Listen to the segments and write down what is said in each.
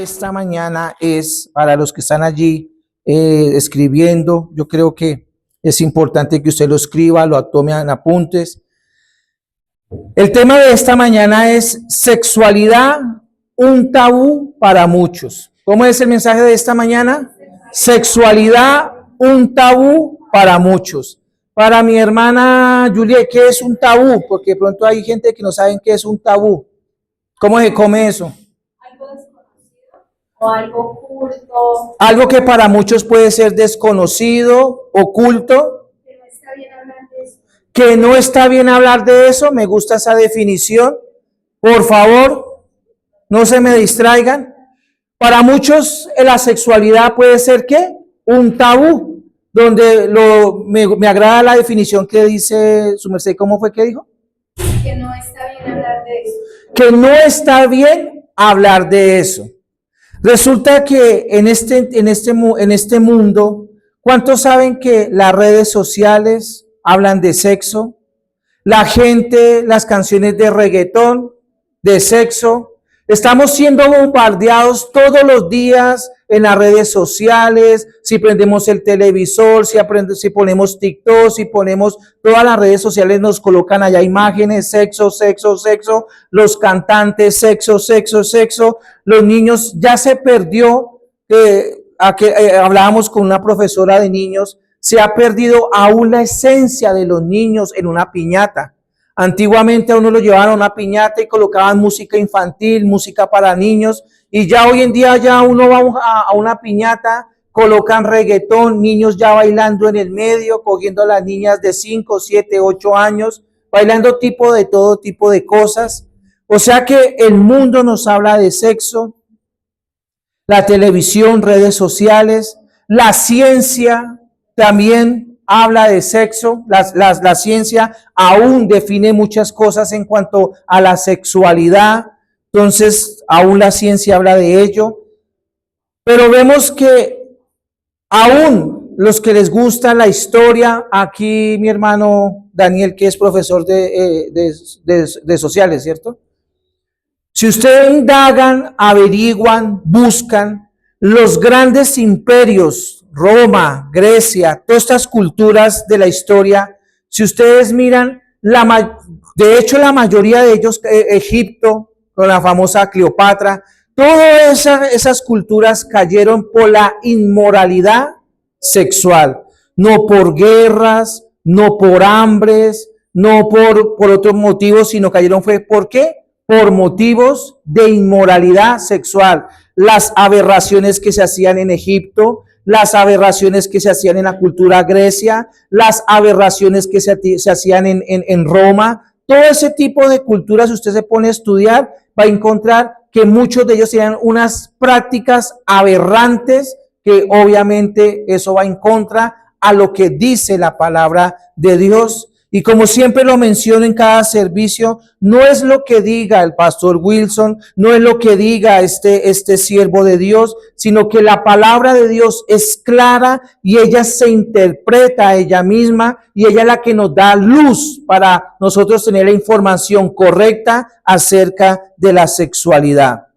de esta mañana es para los que están allí escribiendo. Yo creo que es importante que usted lo escriba, lo tome en apuntes. El tema de esta mañana es sexualidad, un tabú para muchos. ¿Cómo es el mensaje de esta mañana? Sexualidad, un tabú para muchos. Para mi hermana Juliet, ¿qué es un tabú? Porque de pronto hay gente que no saben qué es un tabú. ¿Cómo se come eso? Algo desconocido o algo oculto. Algo que para muchos puede ser desconocido, oculto. Que no está bien hablar de eso. Que no está bien hablar de eso. Me gusta esa definición. Por favor, no se me distraigan. Para muchos la sexualidad puede ser ¿qué? Un tabú. Donde me agrada la definición que dice su merced. ¿Cómo fue que dijo? Que no está bien hablar de eso. Que no está bien hablar de eso. Resulta que en este mundo, ¿cuántos saben que las redes sociales hablan de sexo? La gente, las canciones de reggaetón, de sexo. Estamos siendo bombardeados todos los días en las redes sociales. Si prendemos el televisor, si ponemos TikTok, si ponemos todas las redes sociales, nos colocan allá imágenes, sexo, sexo, sexo. Los cantantes, sexo, sexo, sexo. Los niños, ya se perdió, hablábamos con una profesora de niños, se ha perdido aún la esencia de los niños en una piñata. Antiguamente a uno lo llevaban a una piñata y colocaban música infantil, música para niños, y ya hoy en día ya uno va a una piñata, colocan reggaetón, niños ya bailando en el medio, cogiendo a las niñas de 5, 7, 8 años, bailando todo tipo de cosas. O sea que el mundo nos habla de sexo, la televisión, redes sociales, la ciencia también habla de sexo. La ciencia aún define muchas cosas en cuanto a la sexualidad. Entonces, aún la ciencia habla de ello. Pero vemos que aún los que les gusta la historia, aquí mi hermano Daniel, que es profesor de sociales, ¿cierto? Si ustedes indagan, averiguan, buscan los grandes imperios, Roma, Grecia, todas estas culturas de la historia, si ustedes miran, de hecho la mayoría de ellos, Egipto, con la famosa Cleopatra, todas esas culturas cayeron por la inmoralidad sexual, no por guerras, no por hambres, no por otros motivos, sino cayeron fue ¿por qué? Por motivos de inmoralidad sexual. Las aberraciones que se hacían en Egipto, las aberraciones que se hacían en la cultura grecia, las aberraciones que se hacían en Roma, todo ese tipo de culturas, si usted se pone a estudiar, va a encontrar que muchos de ellos tienen unas prácticas aberrantes, que obviamente eso va en contra a lo que dice la palabra de Dios. Y como siempre lo menciono en cada servicio, no es lo que diga el pastor Wilson, no es lo que diga este siervo de Dios, sino que la palabra de Dios es clara y ella se interpreta a ella misma y ella es la que nos da luz para nosotros tener la información correcta acerca de la sexualidad.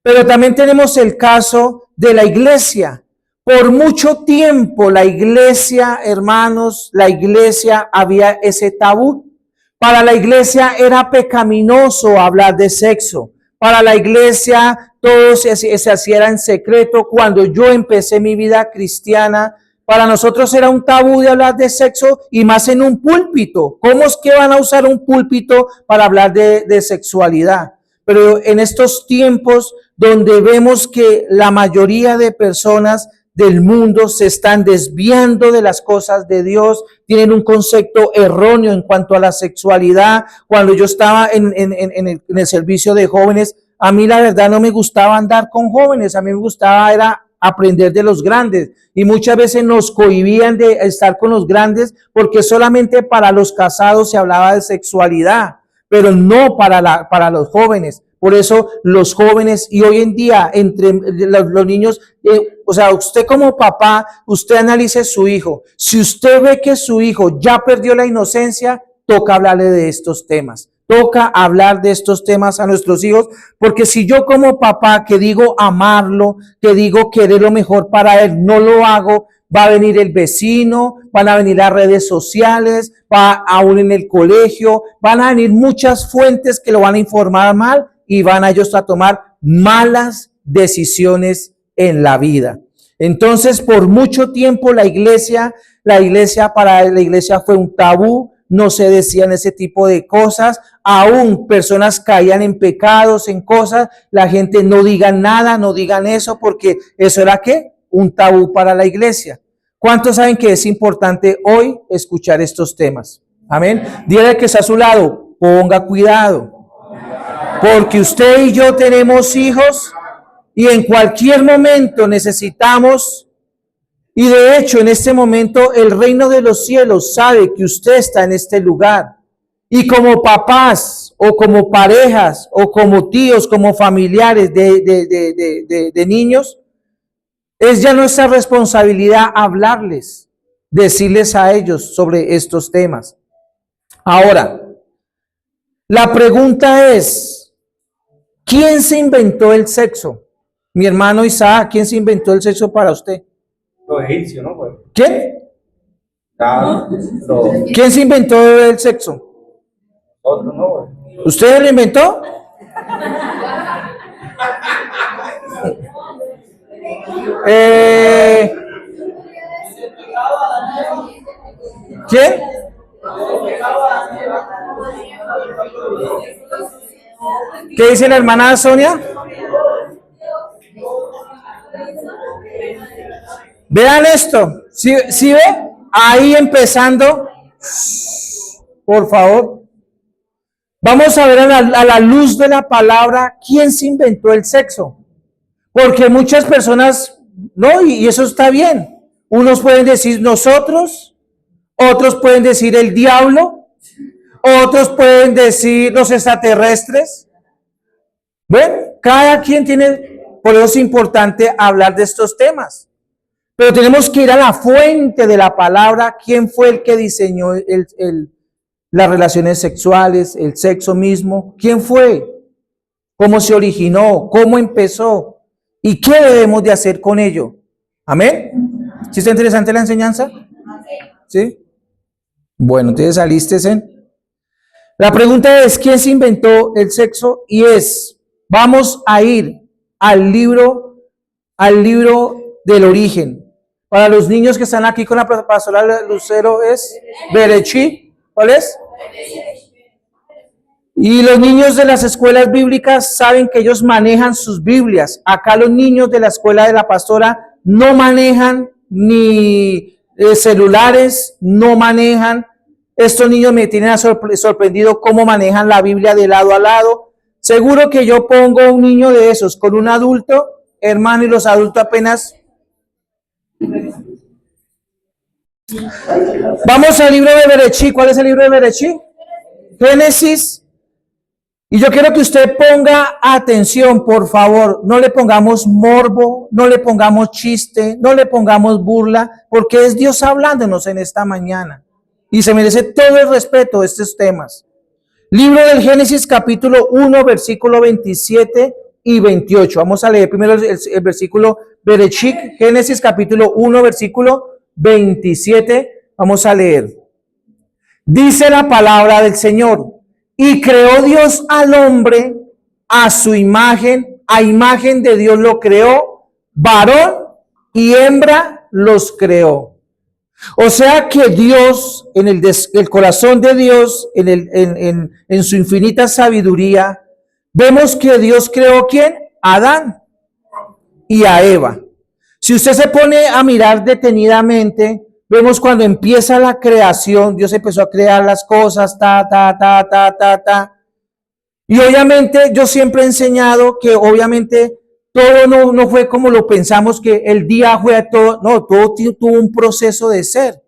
Pero también tenemos el caso de la iglesia. Por mucho tiempo la iglesia, hermanos, la iglesia había ese tabú. Para la iglesia era pecaminoso hablar de sexo. Para la iglesia todo se hacía en secreto. Cuando yo empecé mi vida cristiana, para nosotros era un tabú de hablar de sexo y más en un púlpito. ¿Cómo es que van a usar un púlpito para hablar de sexualidad? Pero en estos tiempos donde vemos que la mayoría de personas del mundo se están desviando de las cosas de Dios, tienen un concepto erróneo en cuanto a la sexualidad. Cuando yo estaba en el servicio de jóvenes, a mí la verdad no me gustaba andar con jóvenes, a mí me gustaba era aprender de los grandes y muchas veces nos cohibían de estar con los grandes porque solamente para los casados se hablaba de sexualidad, pero no para los jóvenes. Por eso los jóvenes y hoy en día entre los niños, o sea, usted como papá, usted analice su hijo. Si usted ve que su hijo ya perdió la inocencia, toca hablarle de estos temas. Toca hablar de estos temas a nuestros hijos, porque si yo como papá que digo amarlo, que digo querer lo mejor para él, no lo hago, va a venir el vecino, van a venir las redes sociales, va aún en el colegio, van a venir muchas fuentes que lo van a informar mal y van a ellos a tomar malas decisiones en la vida. Entonces, por mucho tiempo la iglesia para la iglesia fue un tabú, no se decían ese tipo de cosas, aún personas caían en pecados, en cosas, la gente no digan nada, no digan eso, porque eso era ¿qué? Un tabú para la iglesia. ¿Cuántos saben que es importante hoy escuchar estos temas? Amén. Dígale que está a su lado, ponga cuidado, porque usted y yo tenemos hijos y en cualquier momento necesitamos. Y de hecho, en este momento, el reino de los cielos sabe que usted está en este lugar. Y como papás, o como parejas, o como tíos, como familiares de niños, es ya nuestra responsabilidad hablarles, decirles a ellos sobre estos temas. Ahora, la pregunta es, ¿quién se inventó el sexo? Mi hermano Isaac, ¿quién se inventó el sexo para usted? Los egipcios, ¿no? Pues, ¿Quién? los ¿Quién se inventó el sexo? otros, ¿no? Pues. ¿Usted lo inventó? ¿Quién? ¿Qué dice la hermana Sonia? Vean esto, ¿sí ve? Ahí empezando, por favor. Vamos a ver a la luz de la palabra quién se inventó el sexo. Porque muchas personas, no, y eso está bien. Unos pueden decir nosotros, otros pueden decir el diablo, otros pueden decir los extraterrestres. Bueno, cada quien tiene, por eso es importante hablar de estos temas. Pero tenemos que ir a la fuente de la palabra, quién fue el que diseñó las relaciones sexuales, el sexo mismo, quién fue, cómo se originó, cómo empezó y qué debemos de hacer con ello. Amén. ¿Sí está interesante la enseñanza? ¿Sí? Bueno, entonces alístese. La pregunta es, ¿quién se inventó el sexo? Y vamos a ir al libro del origen. Para los niños que están aquí con la pastora Lucero es Bereshit. ¿Cuál es? Y los niños de las escuelas bíblicas saben que ellos manejan sus Biblias. Acá los niños de la escuela de la pastora no manejan ni celulares, no manejan. Estos niños me tienen sorprendido cómo manejan la Biblia de lado a lado. Seguro que yo pongo un niño de esos con un adulto, hermano, y los adultos apenas. Vamos al libro de Bereshit. ¿Cuál es el libro de Bereshit? Génesis. Y yo quiero que usted ponga atención, por favor. No le pongamos morbo, no le pongamos chiste, no le pongamos burla, porque es Dios hablándonos en esta mañana. Y se merece todo el respeto de estos temas. Libro del Génesis, capítulo 1, versículo 27 y 28. Vamos a leer primero el versículo Bereshit, Génesis, capítulo 1, versículo 27. Vamos a leer. Dice la palabra del Señor. Y creó Dios al hombre a su imagen, a imagen de Dios lo creó, varón y hembra los creó. O sea que Dios, en el corazón de Dios, en su infinita sabiduría, vemos que Dios creó ¿quién? A Adán y a Eva. Si usted se pone a mirar detenidamente, vemos cuando empieza la creación, Dios empezó a crear las cosas, Y obviamente yo siempre he enseñado que obviamente todo no fue como lo pensamos, que el día fue todo, no, todo tuvo un proceso de ser.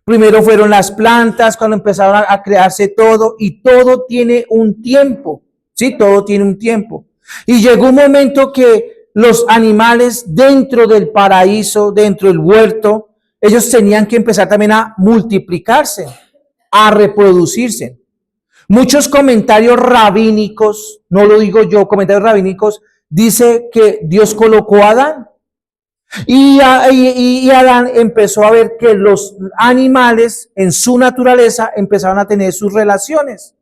Primero fueron las plantas, cuando empezaron a crearse todo, y todo tiene un tiempo, ¿sí? Todo tiene un tiempo. Y llegó un momento que los animales dentro del paraíso, dentro del huerto, ellos tenían que empezar también a multiplicarse. a reproducirse. Muchos comentarios rabínicos, no lo digo yo, comentarios rabínicos, dice que Dios colocó a Adán. Y Adán empezó a ver que los animales en su naturaleza empezaron a tener sus relaciones.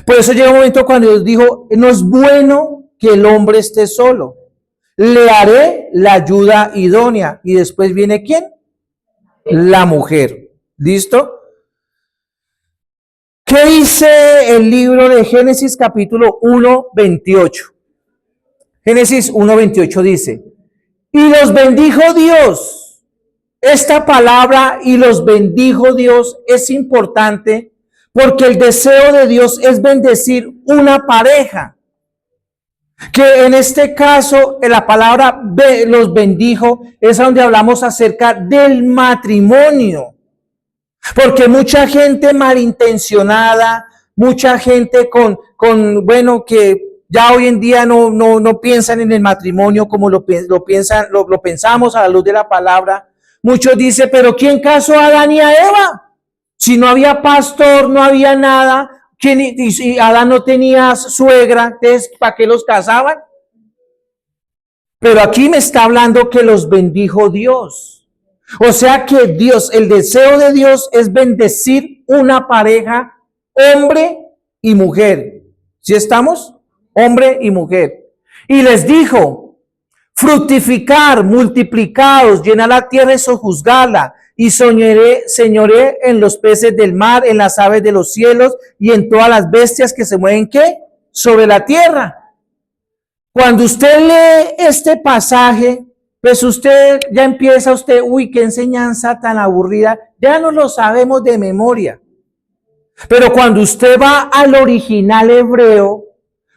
Por eso llega un momento cuando Dios dijo, no es bueno que el hombre esté solo. Le haré la ayuda idónea. Y después viene ¿quién? La mujer. ¿Listo? ¿Qué dice el libro de Génesis capítulo 1:28? Génesis 1:28 dice, y los bendijo Dios. Esta palabra y los bendijo Dios es importante porque el deseo de Dios es bendecir una pareja. Que en este caso, en la palabra los bendijo es donde hablamos acerca del matrimonio. Porque mucha gente malintencionada, mucha gente bueno, que ya hoy en día no piensan en el matrimonio como lo pensamos a la luz de la palabra. Muchos dicen, pero ¿quién casó a Adán y a Eva? Si no había pastor, no había nada, y Adán no tenía suegra, entonces ¿para qué los casaban? Pero aquí me está hablando que los bendijo Dios. O sea que Dios, el deseo de Dios es bendecir una pareja, hombre y mujer. ¿Sí estamos? Hombre y mujer. Y les dijo, fructificar, multiplicados, llenar la tierra y sojuzgarla, y señoré en los peces del mar, en las aves de los cielos, y en todas las bestias que se mueven, ¿qué? Sobre la tierra. Cuando usted lee este pasaje, pues usted ya empieza uy, qué enseñanza tan aburrida, ya no lo sabemos de memoria. Pero cuando usted va al original hebreo,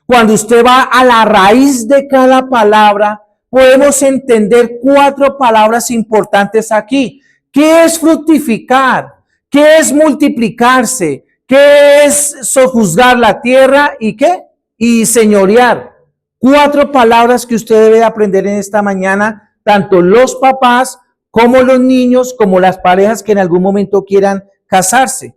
cuando usted va a la raíz de cada palabra, podemos entender 4 palabras importantes aquí. ¿Qué es fructificar? ¿Qué es multiplicarse? ¿Qué es sojuzgar la tierra? ¿Y qué? Y señorear. 4 palabras que usted debe aprender en esta mañana, tanto los papás como los niños, como las parejas que en algún momento quieran casarse.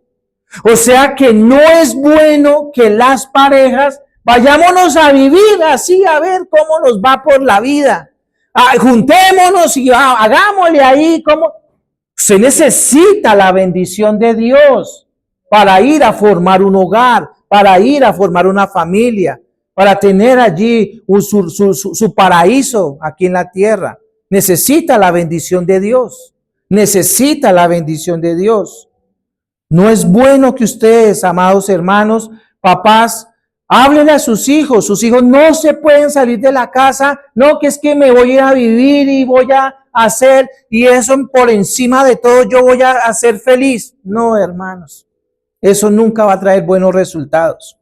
O sea que no es bueno que las parejas vayámonos a vivir así, a ver cómo nos va por la vida. Juntémonos y hagámosle ahí como... Se necesita la bendición de Dios para ir a formar un hogar, para ir a formar una familia, para tener allí su paraíso aquí en la tierra. Necesita la bendición de Dios. Necesita la bendición de Dios. No es bueno que ustedes, amados hermanos, papás, háblenle a sus hijos no se pueden salir de la casa, no, que es que me voy a ir a vivir y voy a hacer, y eso por encima de todo yo voy a ser feliz. No, hermanos, eso nunca va a traer buenos resultados.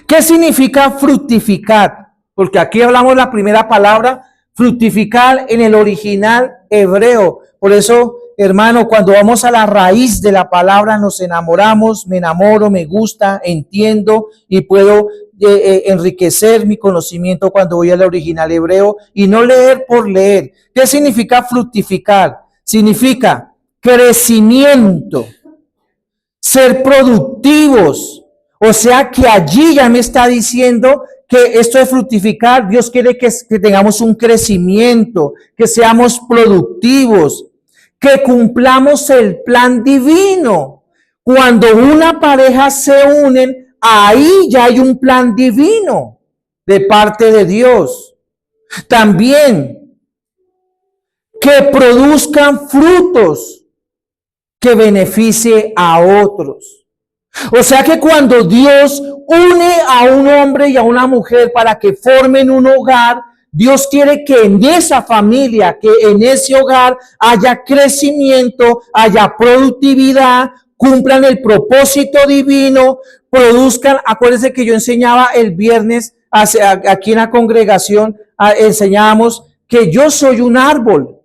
¿Qué significa fructificar? Porque aquí hablamos la primera palabra, fructificar en el original hebreo. Por eso, hermano, cuando vamos a la raíz de la palabra nos enamoramos, me enamoro, me gusta, entiendo y puedo enriquecer mi conocimiento cuando voy al original hebreo y no leer por leer. ¿Qué significa fructificar? Significa crecimiento, ser productivos. O sea que allí ya me está diciendo que esto de fructificar, Dios quiere que tengamos un crecimiento, que seamos productivos, que cumplamos el plan divino. Cuando una pareja se unen, ahí ya hay un plan divino de parte de Dios. También que produzcan frutos que beneficie a otros. O sea que cuando Dios une a un hombre y a una mujer para que formen un hogar, Dios quiere que en esa familia, que en ese hogar haya crecimiento, haya productividad, cumplan el propósito divino, produzcan. Acuérdense que yo enseñaba el viernes aquí en la congregación, enseñábamos que yo soy un árbol,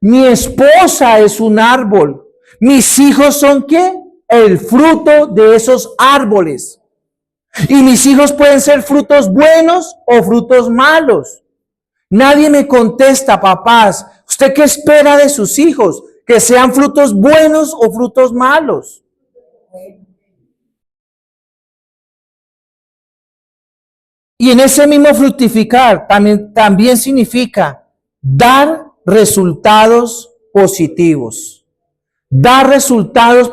mi esposa es un árbol, mis hijos son ¿qué? El fruto de esos árboles. Y mis hijos pueden ser frutos buenos o frutos malos. Nadie me contesta, papás, ¿usted qué espera de sus hijos? ¿Que sean frutos buenos o frutos malos? Y en ese mismo fructificar también significa dar resultados positivos. Dar resultados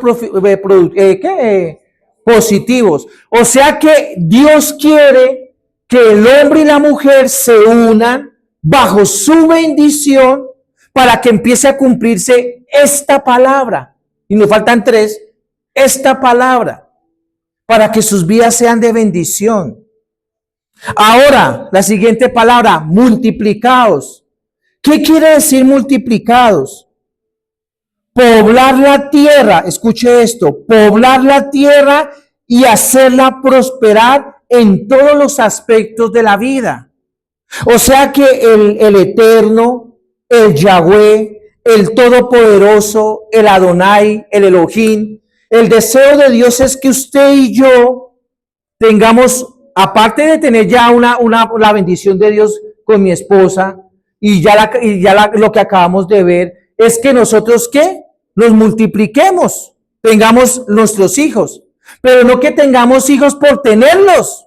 positivos. O sea que Dios quiere que el hombre y la mujer se unan bajo su bendición para que empiece a cumplirse esta palabra. Y nos faltan 3. Esta palabra. Para que sus vidas sean de bendición. Ahora, la siguiente palabra, multiplicados. ¿Qué quiere decir multiplicados? Poblar la tierra, escuche esto, poblar la tierra y hacerla prosperar en todos los aspectos de la vida. O sea que el Eterno, el Yahweh, el Todopoderoso, el Adonai, el Elohim, el deseo de Dios es que usted y yo tengamos, aparte de tener ya la bendición de Dios con mi esposa, y lo que acabamos de ver, es que nosotros, ¿qué? Nos multipliquemos, tengamos nuestros hijos, pero no que tengamos hijos por tenerlos.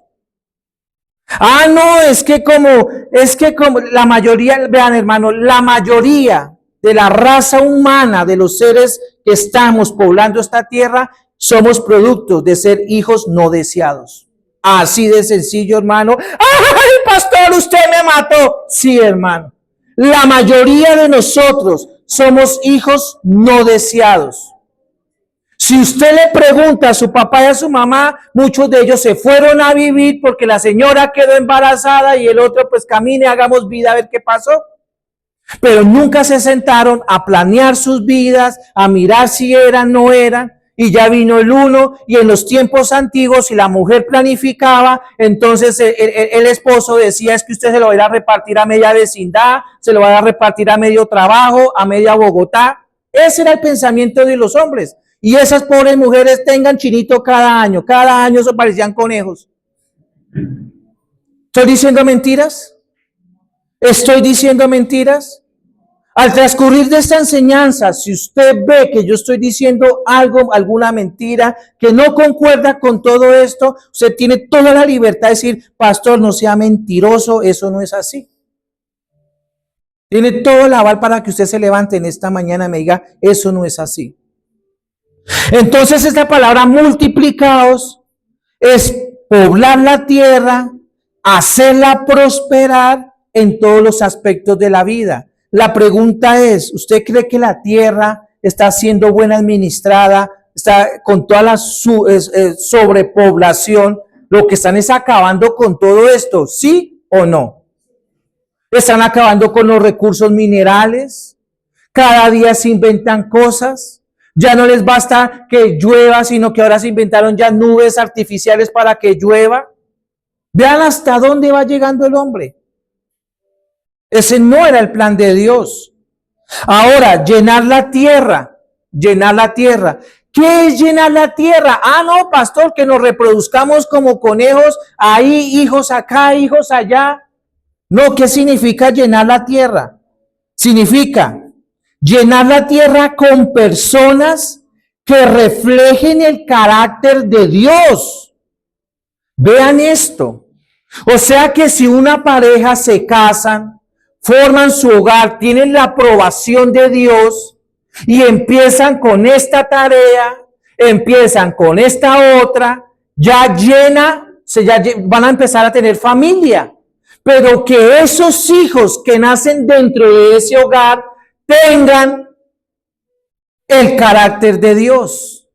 Ah, no, es que como la mayoría, vean hermano, la mayoría de la raza humana, de los seres que estamos poblando esta tierra, somos productos de ser hijos no deseados. Así de sencillo, hermano. ¡Ay, pastor, usted me mató! Sí, hermano. La mayoría de nosotros somos hijos no deseados. Si usted le pregunta a su papá y a su mamá, muchos de ellos se fueron a vivir porque la señora quedó embarazada y el otro pues camine, hagamos vida a ver qué pasó. Pero nunca se sentaron a planear sus vidas, a mirar si eran, no eran. Y ya vino el uno, y en los tiempos antiguos, si la mujer planificaba, entonces el esposo decía, es que usted se lo va a ir a repartir a media vecindad, se lo va a repartir a medio trabajo, a media Bogotá. Ese era el pensamiento de los hombres. Y esas pobres mujeres tengan chinito cada año se parecían conejos. ¿Estoy diciendo mentiras? ¿Estoy diciendo mentiras? Al transcurrir de esta enseñanza, si usted ve que yo estoy diciendo algo, alguna mentira que no concuerda con todo esto, usted tiene toda la libertad de decir, pastor, no sea mentiroso, eso no es así. Tiene todo el aval para que usted se levante en esta mañana y me diga, eso no es así. Entonces esta palabra multiplicados es poblar la tierra, hacerla prosperar en todos los aspectos de la vida. La pregunta es, ¿usted cree que la tierra está siendo buena administrada? Está con toda la sobrepoblación, lo que están es acabando con todo esto, ¿sí o no? Están acabando con los recursos minerales, cada día se inventan cosas, ya no les basta que llueva, sino que ahora se inventaron ya nubes artificiales para que llueva. Vean hasta dónde va llegando el hombre. Ese no era el plan de Dios. Ahora, llenar la tierra. ¿Qué es llenar la tierra? Ah, no, pastor, que nos reproduzcamos como conejos, ahí hijos acá, hijos allá. No, ¿qué significa llenar la tierra? Significa llenar la tierra con personas que reflejen el carácter de Dios. Vean esto. O sea que si una pareja se casan, forman su hogar, tienen la aprobación de Dios y empiezan con esta tarea, empiezan con esta otra, ya van a empezar a tener familia. Pero que esos hijos que nacen dentro de ese hogar tengan el carácter de Dios.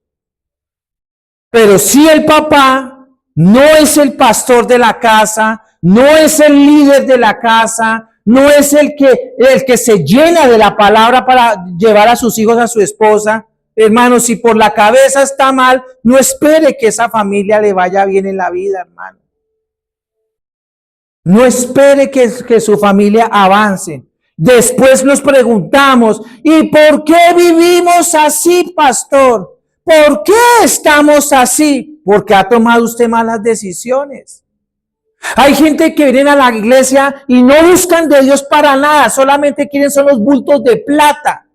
Pero si el papá no es el pastor de la casa, no es el líder de la casa, no es el que se llena de la palabra para llevar a sus hijos, a su esposa. Hermano, si por la cabeza está mal, no espere que esa familia le vaya bien en la vida, hermano. No espere que su familia avance. Después nos preguntamos, ¿y por qué vivimos así, pastor? ¿Por qué estamos así? Porque ha tomado usted malas decisiones. Hay gente que viene a la iglesia y no buscan de Dios para nada, solamente quieren son los bultos de plata.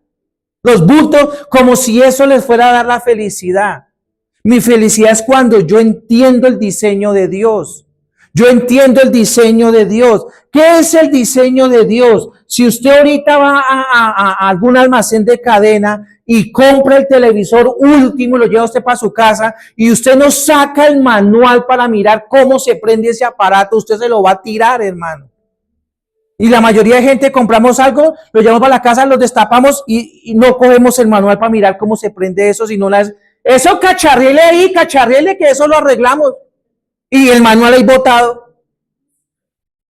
Los bultos como si eso les fuera a dar la felicidad. Mi felicidad es cuando yo entiendo el diseño de Dios. Yo entiendo el diseño de Dios. ¿Qué es el diseño de Dios? Si usted ahorita va a algún almacén de cadena y compra el televisor último y lo lleva usted para su casa y usted no saca el manual para mirar cómo se prende ese aparato, usted se lo va a tirar, hermano. Y la mayoría de gente compramos algo, lo llevamos para la casa, lo destapamos y no cogemos el manual para mirar cómo se prende eso, sino eso cacharriele ahí, cacharriele que eso lo arreglamos. Y el manual ahí botado.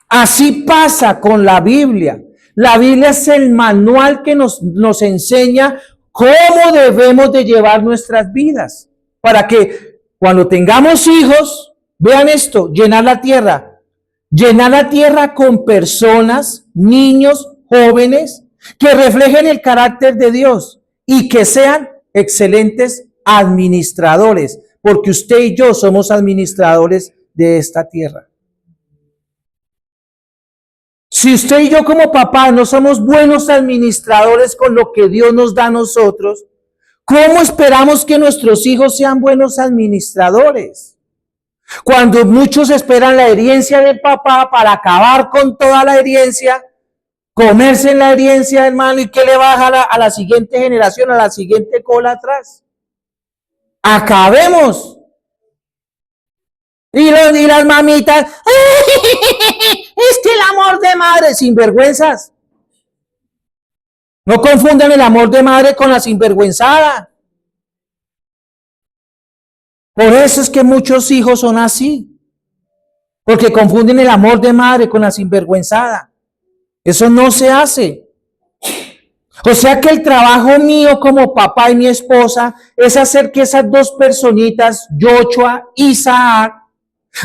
Así pasa con la Biblia. La Biblia es el manual que nos enseña cómo debemos de llevar nuestras vidas. Para que cuando tengamos hijos, vean esto, llenar la tierra. Llenar la tierra con personas, niños, jóvenes, que reflejen el carácter de Dios y que sean excelentes administradores, porque usted y yo somos administradores de esta tierra. Si usted y yo como papá no somos buenos administradores con lo que Dios nos da a nosotros, ¿cómo esperamos que nuestros hijos sean buenos administradores? Cuando muchos esperan la herencia del papá para acabar con toda la herencia, comerse la herencia, hermano, ¿y qué le baja a la siguiente generación, a la siguiente cola atrás? Acabemos. Y las mamitas, es que el amor de madre, sinvergüenzas. No confundan el amor de madre con la sinvergüenzada. Por eso es que muchos hijos son así, porque confunden el amor de madre con la sinvergüenzada. Eso no se hace. O sea que el trabajo mío como papá y mi esposa es hacer que esas dos personitas, Joshua y Isaac,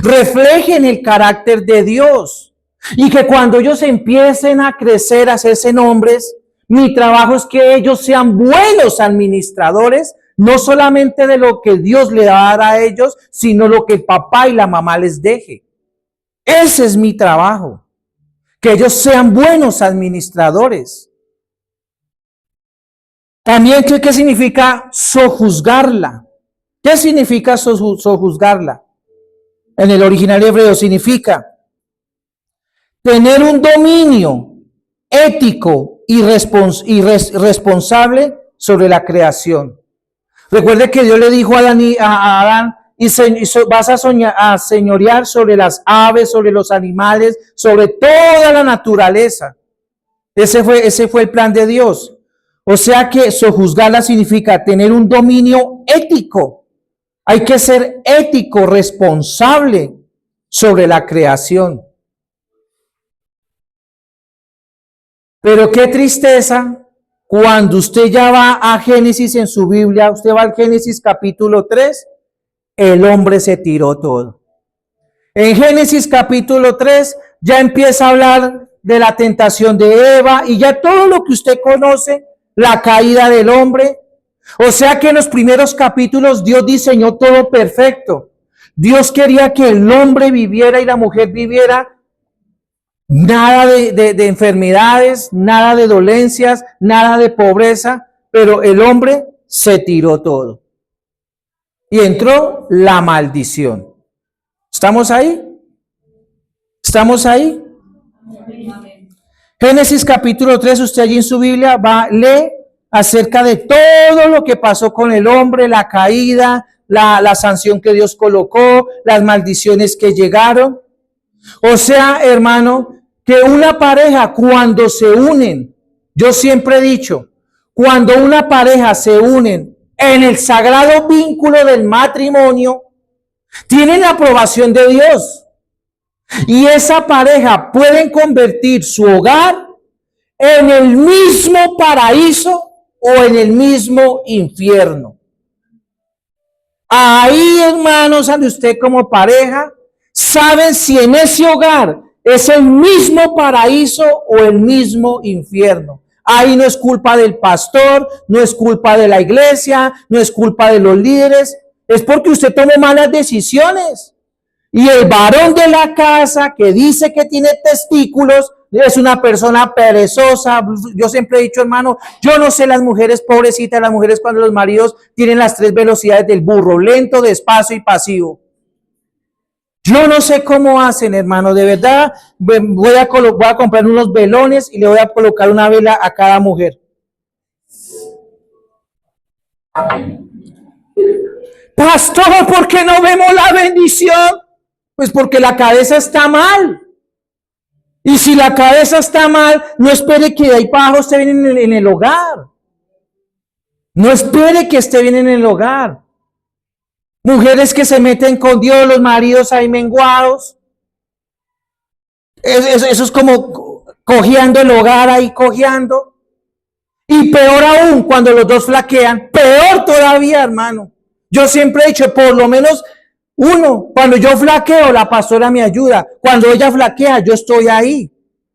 reflejen el carácter de Dios. Y que cuando ellos empiecen a crecer, a hacerse hombres, mi trabajo es que ellos sean buenos administradores, no solamente de lo que Dios le va a dar a ellos, sino lo que el papá y la mamá les deje. Ese es mi trabajo. Que ellos sean buenos administradores. También, ¿qué significa sojuzgarla? ¿Qué significa sojuzgarla? En el original hebreo significa tener un dominio ético y responsable sobre la creación. Recuerde que Dios le dijo a Adán, vas a señorear sobre las aves, sobre los animales, sobre toda la naturaleza. Ese fue el plan de Dios. O sea que sojuzgarla significa tener un dominio ético. Hay que ser ético, responsable sobre la creación. Pero qué tristeza cuando usted ya va a Génesis en su Biblia, usted va al Génesis capítulo 3, el hombre se tiró todo. En Génesis capítulo 3 ya empieza a hablar de la tentación de Eva y ya todo lo que usted conoce, la caída del hombre. O sea que en los primeros capítulos Dios diseñó todo perfecto. Dios quería que el hombre viviera y la mujer viviera. Nada de enfermedades, nada de dolencias, nada de pobreza, pero el hombre se tiró todo. Y entró la maldición. ¿Estamos ahí? ¿Estamos ahí? Génesis capítulo 3, usted allí en su Biblia lee acerca de todo lo que pasó con el hombre, la caída, la sanción que Dios colocó, las maldiciones que llegaron. O sea, hermano, que una pareja cuando se unen, yo siempre he dicho, cuando una pareja se unen en el sagrado vínculo del matrimonio, tienen la aprobación de Dios. Y esa pareja pueden convertir su hogar en el mismo paraíso o en el mismo infierno. Ahí, hermanos, ande usted como pareja, saben si en ese hogar es el mismo paraíso o el mismo infierno. Ahí no es culpa del pastor, no es culpa de la iglesia, no es culpa de los líderes, es porque usted tomó malas decisiones. Y el varón de la casa que dice que tiene testículos es una persona perezosa. Yo siempre he dicho, hermano, yo no sé las mujeres pobrecitas, las mujeres cuando los maridos tienen las 3 velocidades del burro, lento, despacio y pasivo. Yo no sé cómo hacen, hermano, de verdad. Voy a comprar unos velones y le voy a colocar una vela a cada mujer. Pastor, ¿por qué no vemos la bendición? Pues porque la cabeza está mal. Y si la cabeza está mal, no espere que de ahí para abajo esté bien en el hogar. No espere que esté bien en el hogar. Mujeres que se meten con Dios, los maridos ahí menguados. Eso es como cojeando el hogar ahí, cojeando. Y peor aún, cuando los dos flaquean, peor todavía, hermano. Yo siempre he dicho, por lo menos uno, cuando yo flaqueo, la pastora me ayuda. Cuando ella flaquea, yo estoy ahí.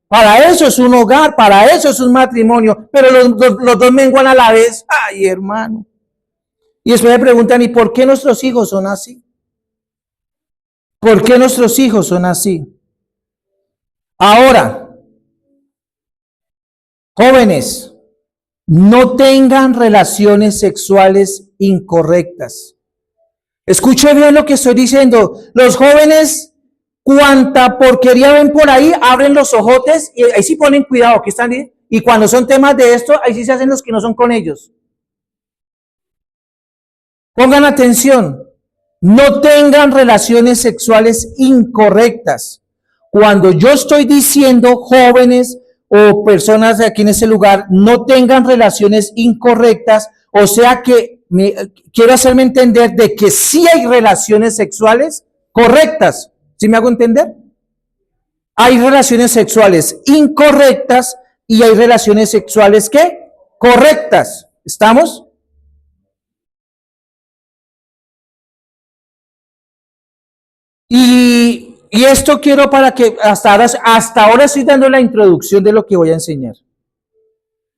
Para eso es un hogar, para eso es un matrimonio. Pero los dos menguan a la vez. Ay, hermano. Y después me preguntan, ¿y por qué nuestros hijos son así? ¿Por qué nuestros hijos son así? Ahora, jóvenes, no tengan relaciones sexuales incorrectas. Escuche bien lo que estoy diciendo. Los jóvenes, cuanta porquería ven por ahí, abren los ojotes y ahí sí ponen cuidado, que están ahí. Y cuando son temas de esto, ahí sí se hacen los que no son con ellos. Pongan atención. No tengan relaciones sexuales incorrectas. Cuando yo estoy diciendo jóvenes o personas de aquí en ese lugar, no tengan relaciones incorrectas, o sea que quiero hacerme entender de que sí hay relaciones sexuales correctas. ¿Sí me hago entender? Hay relaciones sexuales incorrectas y hay relaciones sexuales ¿qué? Correctas. ¿Estamos? Y esto quiero para que hasta ahora estoy dando la introducción de lo que voy a enseñar.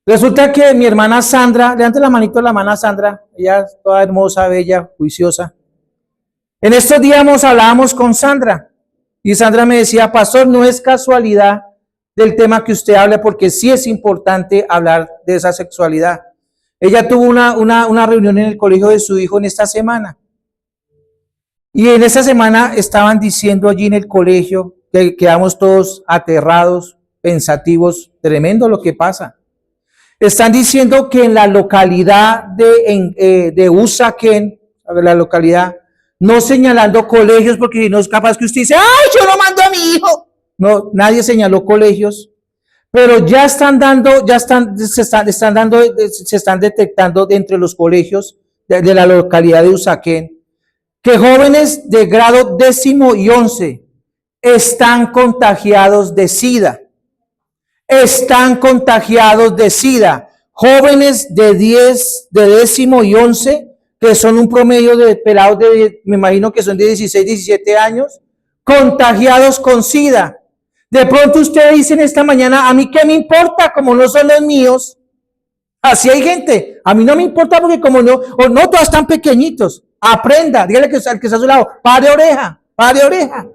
Resulta que mi hermana Sandra, levante la manito a la hermana Sandra, ella es toda hermosa, bella, juiciosa. En estos días hablábamos con Sandra y Sandra me decía, pastor, no es casualidad del tema que usted habla porque sí es importante hablar de esa sexualidad. Ella tuvo una reunión en el colegio de su hijo en esta semana. Y en esa semana estaban diciendo allí en el colegio que quedamos todos aterrados, pensativos, tremendo lo que pasa. Están diciendo que en la localidad de Usaquén, la localidad, no señalando colegios, porque no es capaz que usted dice, ¡ay, yo no mando a mi hijo! No, nadie señaló colegios, pero ya se están detectando entre los colegios de la localidad de Usaquén que jóvenes de grado 10º y 11 están contagiados de SIDA. Están contagiados de SIDA. Jóvenes de 10º y 11, que son un promedio de pelados me imagino que son de 16, 17 años, contagiados con SIDA. De pronto usted dice en esta mañana, a mí qué me importa, como no son los míos. Así hay gente, a mí no me importa porque como no todos están pequeñitos. Aprenda, dígale que al que está a su lado, pare oreja, pare oreja.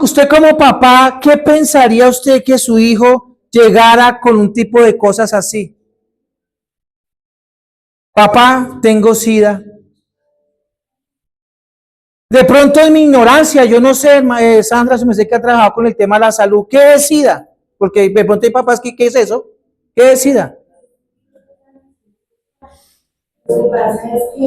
Usted como papá, ¿qué pensaría usted que su hijo llegara con un tipo de cosas así? Papá, tengo SIDA. De pronto en mi ignorancia, yo no sé, Sandra, se me sé que ha trabajado con el tema de la salud. ¿Qué es SIDA? Porque de pronto hay papás que, ¿qué es eso? ¿Qué es SIDA? Lo que pasa es que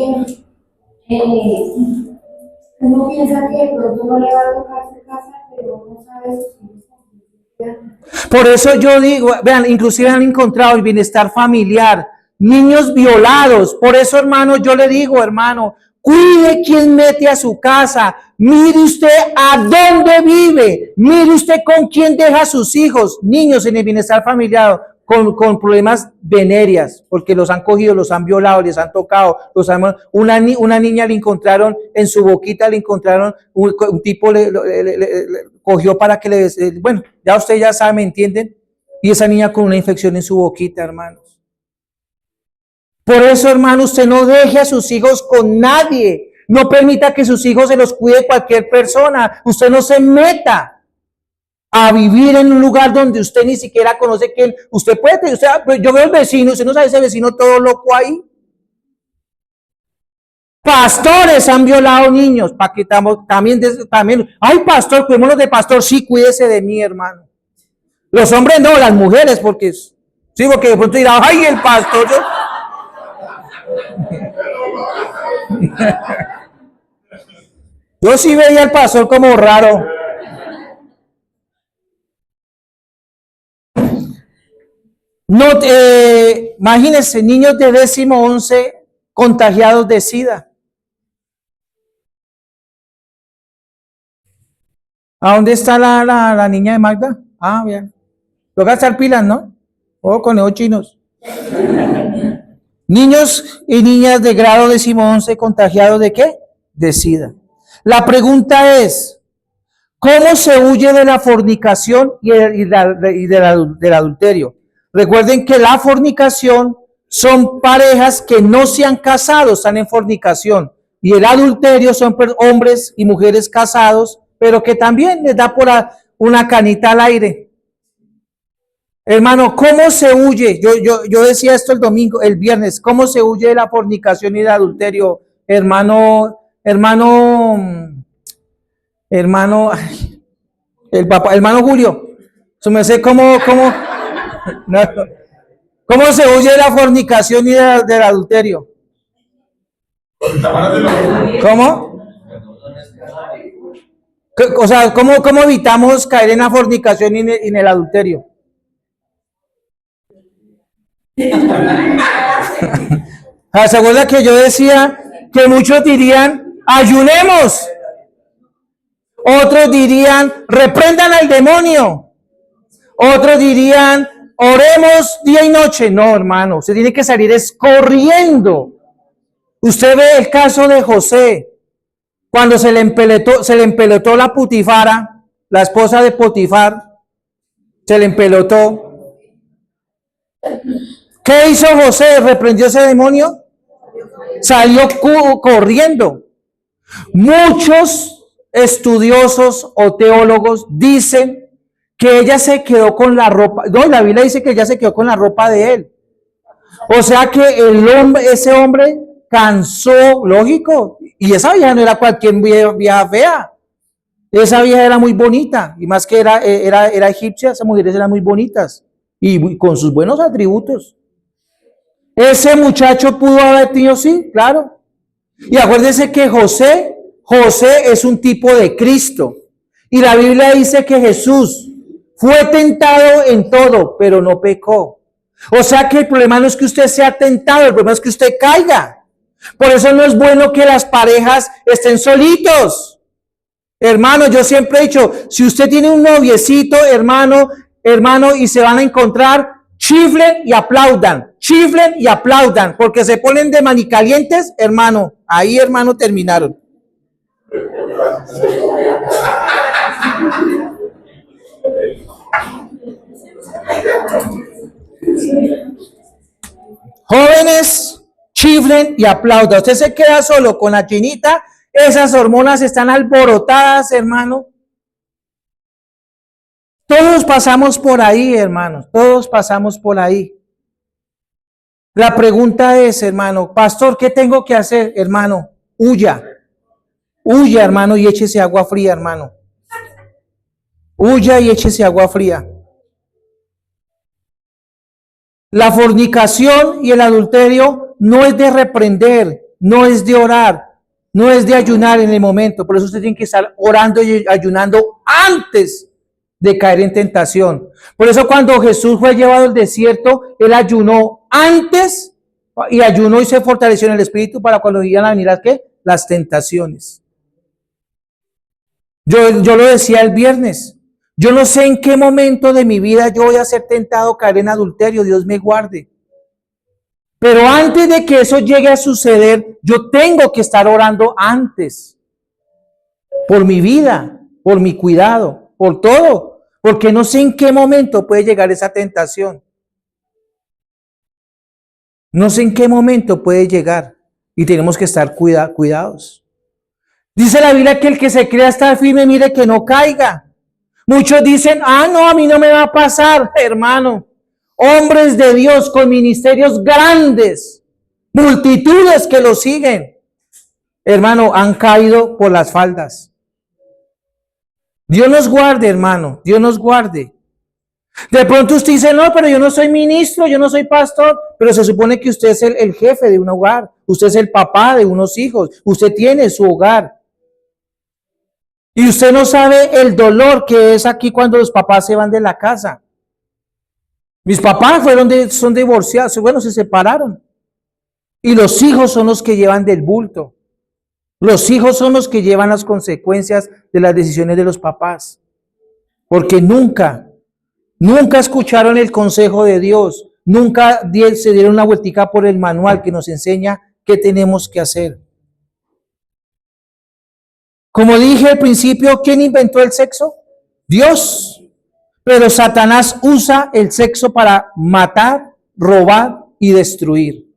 uno piensa que de pronto no le va a tocar su casa, pero no sabe si. Por eso yo digo, vean, inclusive han encontrado el bienestar familiar, niños violados. Por eso, hermano, yo le digo, hermano, cuide quién mete a su casa. Mire usted a dónde vive. Mire usted con quién deja a sus hijos, niños en el bienestar familiar, con problemas venéreas, porque los han cogido, los han violado, les han tocado. Una niña le encontraron en su boquita, le encontraron, un tipo le cogió para que bueno, ya usted ya sabe, ¿me entienden? Y esa niña con una infección en su boquita, hermanos. Por eso, hermano, usted no deje a sus hijos con nadie. No permita que sus hijos se los cuide cualquier persona. Usted no se meta a vivir en un lugar donde usted ni siquiera conoce quién. Usted puede, yo veo el vecino, usted no sabe ese vecino todo loco ahí. Pastores han violado niños. Para que también, ay, pastor, cuidémonos de pastor. Sí, cuídese de mí, hermano. Los hombres no, las mujeres, porque sí, porque de pronto dirá, ay, el pastor. Yo sí veía al pastor como raro. No, imagínense, niños de 10º, 11 contagiados de SIDA. ¿A dónde está la niña de Magda? Ah, bien. Toca estar pilas, ¿no? O conejos chinos. Niños y niñas de grado 10º, 11 contagiados ¿de qué? De SIDA. La pregunta es, ¿cómo se huye de la fornicación y del adulterio? Recuerden que la fornicación son parejas que no se han casado, están en fornicación. Y el adulterio son hombres y mujeres casados, pero que también les da por una canita al aire. Hermano, ¿cómo se huye? Yo decía esto el viernes, ¿cómo se huye de la fornicación y del adulterio? Hermano, hermano Julio, me sé cómo se huye de la fornicación y del adulterio. ¿Cómo? O sea, ¿cómo evitamos caer en la fornicación y en el adulterio? ¿Se acuerda que yo decía que muchos dirían, ayunemos? Otros dirían, reprendan al demonio. Otros dirían, oremos día y noche. No, hermano, usted tiene que salir corriendo. Usted ve el caso de José, cuando se le empelotó la Putifara, la esposa de Potifar, se le empelotó. ¿Qué hizo José? ¿Reprendió ese demonio? Salió corriendo. Muchos estudiosos o teólogos dicen que ella se quedó con la ropa. No, la Biblia dice que ella se quedó con la ropa de él. O sea que ese hombre cansó, lógico. Y esa vieja no era cualquier vieja fea. Esa vieja era muy bonita. Y más que era egipcia, esas mujeres eran muy bonitas. Y con sus buenos atributos. Ese muchacho pudo haber tenido, sí, claro. Y acuérdense que José es un tipo de Cristo. Y la Biblia dice que Jesús fue tentado en todo, pero no pecó. O sea que el problema no es que usted sea tentado, el problema es que usted caiga. Por eso no es bueno que las parejas estén solitos. Hermano, yo siempre he dicho, si usted tiene un noviecito, hermano, y se van a encontrar, chiflen y aplaudan, porque se ponen de manicalientes, hermano, ahí, hermano, terminaron. Jóvenes, chiflen y aplaudan. Usted se queda solo con la chinita, esas hormonas están alborotadas, hermano. Todos pasamos por ahí, hermanos, todos pasamos por ahí. La pregunta es, hermano, pastor, ¿qué tengo que hacer? Hermano, huya, hermano, y échese agua fría, hermano. Huya y échese agua fría. La fornicación y el adulterio no es de reprender, no es de orar, no es de ayunar en el momento. Por eso usted tiene que estar orando y ayunando antes de caer en tentación. Por eso cuando Jesús fue llevado al desierto, él ayunó antes y ayunó y se fortaleció en el espíritu para cuando iban a venir las tentaciones. Yo lo decía el viernes. Yo no sé en qué momento de mi vida yo voy a ser tentado a caer en adulterio, Dios me guarde. Pero antes de que eso llegue a suceder, yo tengo que estar orando antes. Por mi vida, por mi cuidado, por todo. Porque no sé en qué momento puede llegar esa tentación. No sé en qué momento puede llegar. Y tenemos que estar cuidados. Dice la Biblia que el que se crea estar firme, mire que no caiga. Muchos dicen, no, a mí no me va a pasar, hermano. Hombres de Dios con ministerios grandes, multitudes que lo siguen. hermano, han caído por las faldas. Dios nos guarde, hermano, Dios nos guarde. De pronto usted dice, no, pero yo no soy ministro, yo no soy pastor, pero se supone que usted es el jefe de un hogar, usted es el papá de unos hijos, usted tiene su hogar. Y usted no sabe el dolor que es aquí cuando los papás se van de la casa. Mis papás son divorciados, bueno, se separaron. Y los hijos son los que llevan del bulto. Los hijos son los que llevan las consecuencias de las decisiones de los papás. Porque nunca escucharon el consejo de Dios. Nunca se dieron una vueltica por el manual que nos enseña qué tenemos que hacer. Como dije al principio, ¿quién inventó el sexo? Dios. Pero Satanás usa el sexo para matar, robar y destruir.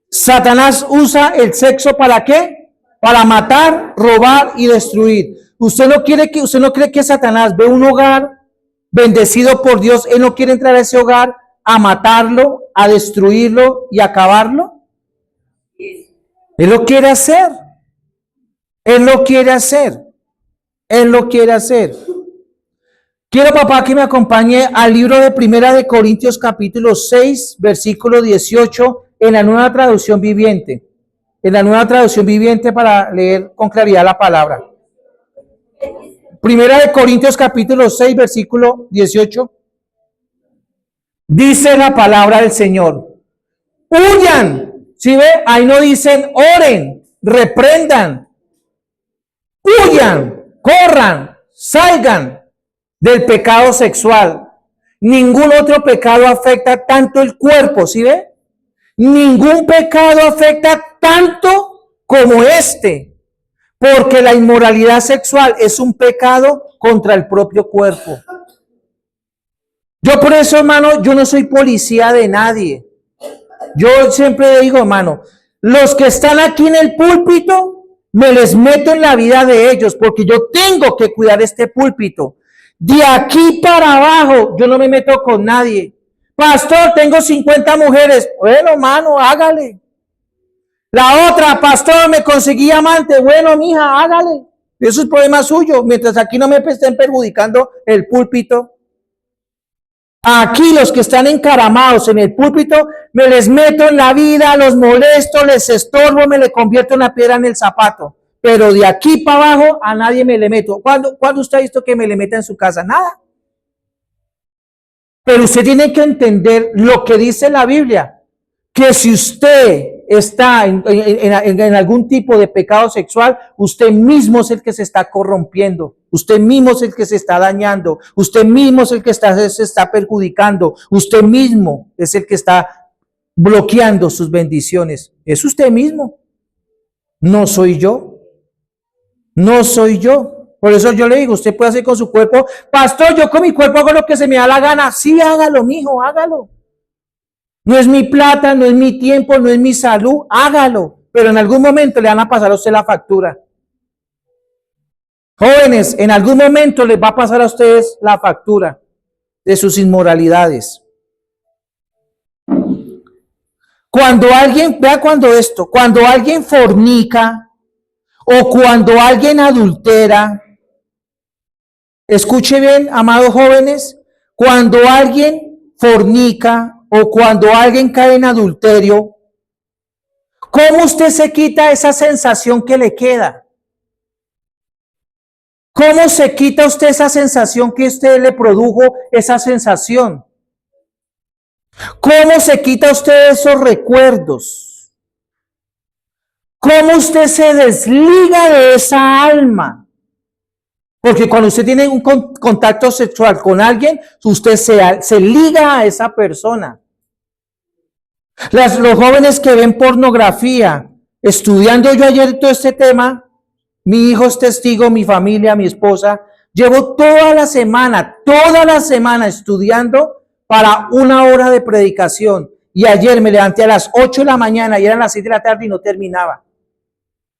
Satanás usa el sexo ¿para qué? Para matar, robar y destruir. Usted no cree que Satanás ve un hogar bendecido por Dios, él no quiere entrar a ese hogar a matarlo, a destruirlo y acabarlo. Él lo quiere hacer. Él lo quiere hacer. Él lo quiere hacer. Quiero, papá, que me acompañe al libro de Primera de Corintios capítulo 6, versículo 18, en la Nueva Traducción Viviente. En la Nueva Traducción Viviente para leer con claridad la palabra. Primera de Corintios capítulo 6, versículo 18. Dice la palabra del Señor. Huyan. ¿Sí ve? Ahí no dicen oren, reprendan. Huyan, corran, salgan del pecado sexual. Ningún otro pecado afecta tanto el cuerpo, ¿sí ve? Ningún pecado afecta tanto como este, porque la inmoralidad sexual es un pecado contra el propio cuerpo. Yo por eso, hermano, yo no soy policía de nadie. Yo siempre digo, hermano, los que están aquí en el púlpito, me les meto en la vida de ellos, porque yo tengo que cuidar este púlpito. De aquí para abajo, yo no me meto con nadie. Pastor, tengo 50 mujeres. Bueno, hermano, hágale. La otra, pastor, me conseguí amante. Bueno, mija, hágale. Eso es problema suyo. Mientras aquí no me estén perjudicando el púlpito. Aquí los que están encaramados en el púlpito, me les meto en la vida, los molesto, les estorbo, me le convierto una piedra en el zapato. Pero de aquí para abajo a nadie me le meto. ¿Cuándo usted ha visto que me le meta en su casa? Nada. Pero usted tiene que entender lo que dice la Biblia, que si usted está en algún tipo de pecado sexual, usted mismo es el que se está corrompiendo, usted mismo es el que se está dañando, usted mismo es el que se está perjudicando, usted mismo es el que está bloqueando sus bendiciones. Es usted mismo, no soy yo, no soy yo. Por eso yo le digo, usted puede hacer con su cuerpo, pastor, yo con mi cuerpo hago lo que se me da la gana. Sí, hágalo, mijo, hágalo. No es mi plata, no es mi tiempo, no es mi salud, hágalo. Pero en algún momento le van a pasar a usted la factura. Jóvenes, en algún momento les va a pasar a ustedes la factura de sus inmoralidades. Cuando alguien fornica o cuando alguien adultera, escuche bien, amados jóvenes, cuando alguien fornica o cuando alguien cae en adulterio, ¿cómo usted se quita esa sensación que le queda? ¿Cómo se quita usted esa sensación que usted le produjo, esa sensación? ¿Cómo se quita usted esos recuerdos? ¿Cómo usted se desliga de esa alma? Porque cuando usted tiene un contacto sexual con alguien, usted se liga a esa persona. Los jóvenes que ven pornografía, estudiando yo ayer todo este tema, mi hijo es testigo, mi familia, mi esposa, llevo toda la semana estudiando para 1 hora de predicación. Y ayer me levanté a las 8 de la mañana y eran las 6 de la tarde y no terminaba.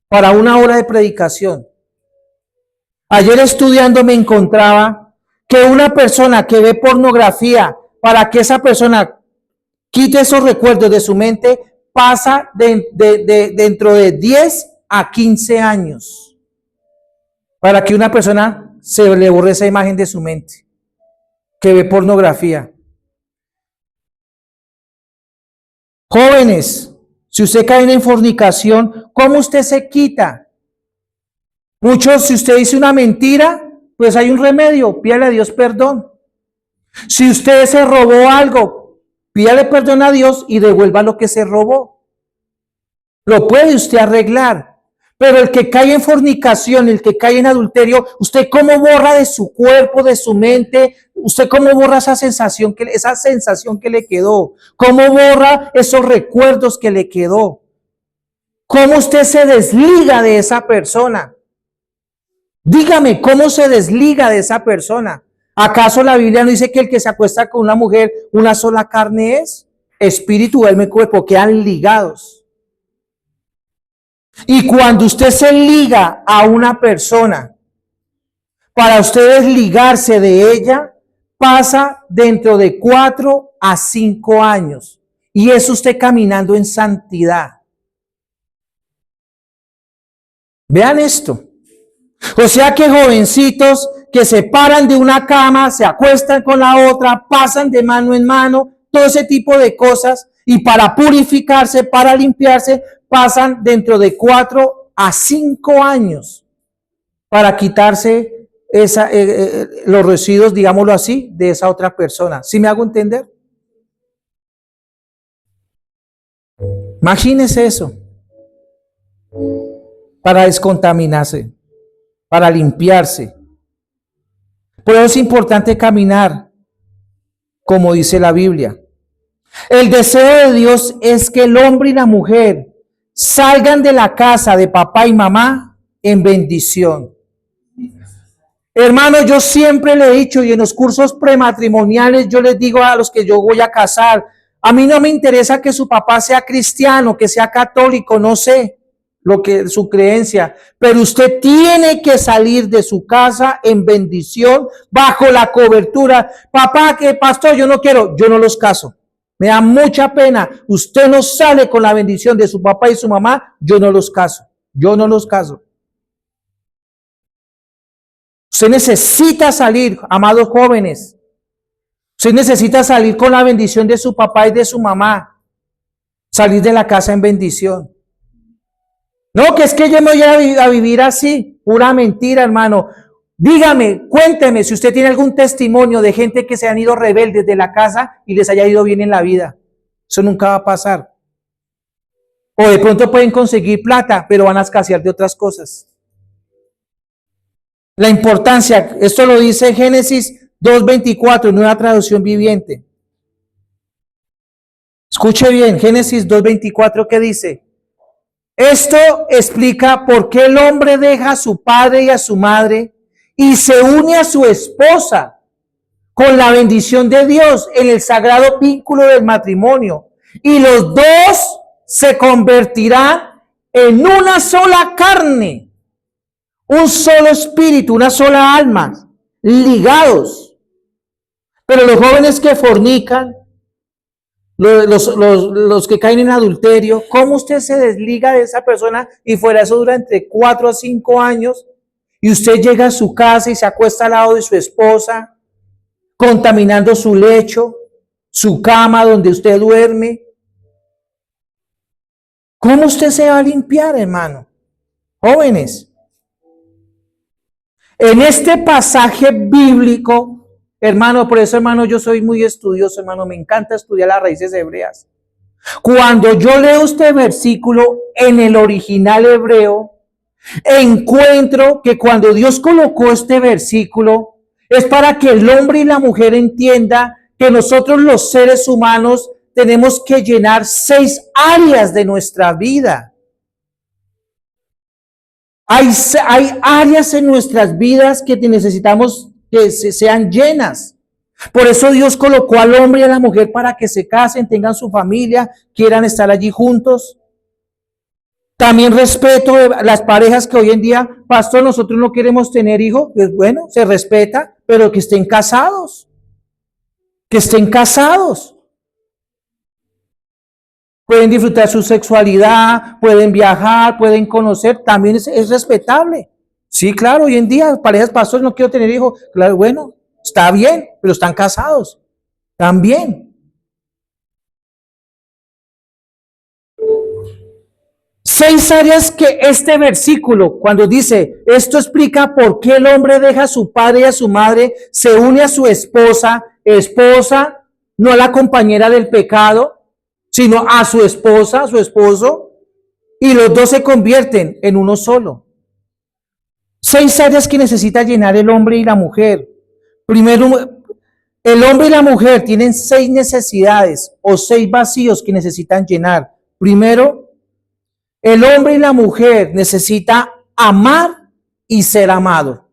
Para 1 hora de predicación. Ayer estudiando me encontraba que una persona que ve pornografía, para que esa persona quite esos recuerdos de su mente, pasa dentro de 10 a 15 años para que una persona se le borre esa imagen de su mente, que ve pornografía. Jóvenes, si usted cae en fornicación, ¿cómo usted se quita? Muchos, si usted dice una mentira, pues hay un remedio, pídale a Dios perdón. Si usted se robó algo, pídale perdón a Dios y devuelva lo que se robó. Lo puede usted arreglar. Pero el que cae en fornicación, el que cae en adulterio, ¿usted cómo borra de su cuerpo, de su mente? ¿Usted cómo borra esa sensación que le quedó? ¿Cómo borra esos recuerdos que le quedó? ¿Cómo usted se desliga de esa persona? Dígame, ¿cómo se desliga de esa persona? ¿Acaso la Biblia no dice que el que se acuesta con una mujer, una sola carne es? Espíritu, alma y cuerpo quedan ligados. Y cuando usted se liga a una persona, para usted desligarse de ella, pasa dentro de 4 a 5 años. Y es usted caminando en santidad. Vean esto. O sea que jovencitos que se paran de una cama, se acuestan con la otra, pasan de mano en mano, todo ese tipo de cosas, y para purificarse, para limpiarse, pasan dentro de 4 a 5 años para quitarse los residuos, digámoslo así, de esa otra persona. ¿Sí me hago entender? Imagínese eso. Para descontaminarse, para limpiarse. Por eso es importante caminar, como dice la Biblia. El deseo de Dios es que el hombre y la mujer salgan de la casa de papá y mamá en bendición. Hermano, yo siempre le he dicho, y en los cursos prematrimoniales yo les digo a los que yo voy a casar, a mí no me interesa que su papá sea cristiano, que sea católico, no sé lo que su creencia, pero usted tiene que salir de su casa en bendición, bajo la cobertura. Papá, que pastor, yo no quiero, yo no los caso. Me da mucha pena. Usted no sale con la bendición de su papá y su mamá, yo no los caso. Yo no los caso. Usted necesita salir, amados jóvenes. Usted necesita salir con la bendición de su papá y de su mamá. Salir de la casa en bendición. No, que es que yo me voy a vivir así. Pura mentira, hermano. Dígame, cuénteme si usted tiene algún testimonio de gente que se han ido rebeldes de la casa y les haya ido bien en la vida. Eso nunca va a pasar. O de pronto pueden conseguir plata, pero van a escasear de otras cosas. La importancia, esto lo dice Génesis 2:24, nueva traducción viviente. Escuche bien, Génesis 2:24, ¿qué dice? Esto explica por qué el hombre deja a su padre y a su madre y se une a su esposa con la bendición de Dios en el sagrado vínculo del matrimonio. Y los dos se convertirán en una sola carne, un solo espíritu, una sola alma, ligados. Pero los jóvenes que fornican, los que caen en adulterio, ¿cómo usted se desliga de esa persona y fuera eso dura entre 4 a 5 años? Y usted llega a su casa y se acuesta al lado de su esposa, contaminando su lecho, su cama donde usted duerme. ¿Cómo usted se va a limpiar, hermano? Jóvenes. En este pasaje bíblico, hermano, por eso, hermano, yo soy muy estudioso, hermano, me encanta estudiar las raíces hebreas. Cuando yo leo este versículo en el original hebreo, encuentro que cuando Dios colocó este versículo, es para que el hombre y la mujer entienda que nosotros los seres humanos tenemos que llenar 6 áreas de nuestra vida. Hay áreas en nuestras vidas que necesitamos que sean llenas. Por eso Dios colocó al hombre y a la mujer para que se casen, tengan su familia, quieran estar allí juntos. También respeto a las parejas que hoy en día, pastor, nosotros no queremos tener hijos. Pues bueno, se respeta, pero que estén casados. Que estén casados. pueden disfrutar su sexualidad, pueden viajar, pueden conocer, también es respetable. Sí, claro, hoy en día parejas pastores no quiero tener hijos, claro, bueno, está bien, pero están casados, también. Seis áreas que este versículo, cuando dice, esto explica por qué el hombre deja a su padre y a su madre, se une a su esposa, no a la compañera del pecado, sino a su esposa, a su esposo, y los dos se convierten en uno solo. Seis áreas que necesita llenar el hombre y la mujer. Primero, el hombre y la mujer tienen seis necesidades o seis vacíos que necesitan llenar. Primero, el hombre y la mujer necesitan amar y ser amado.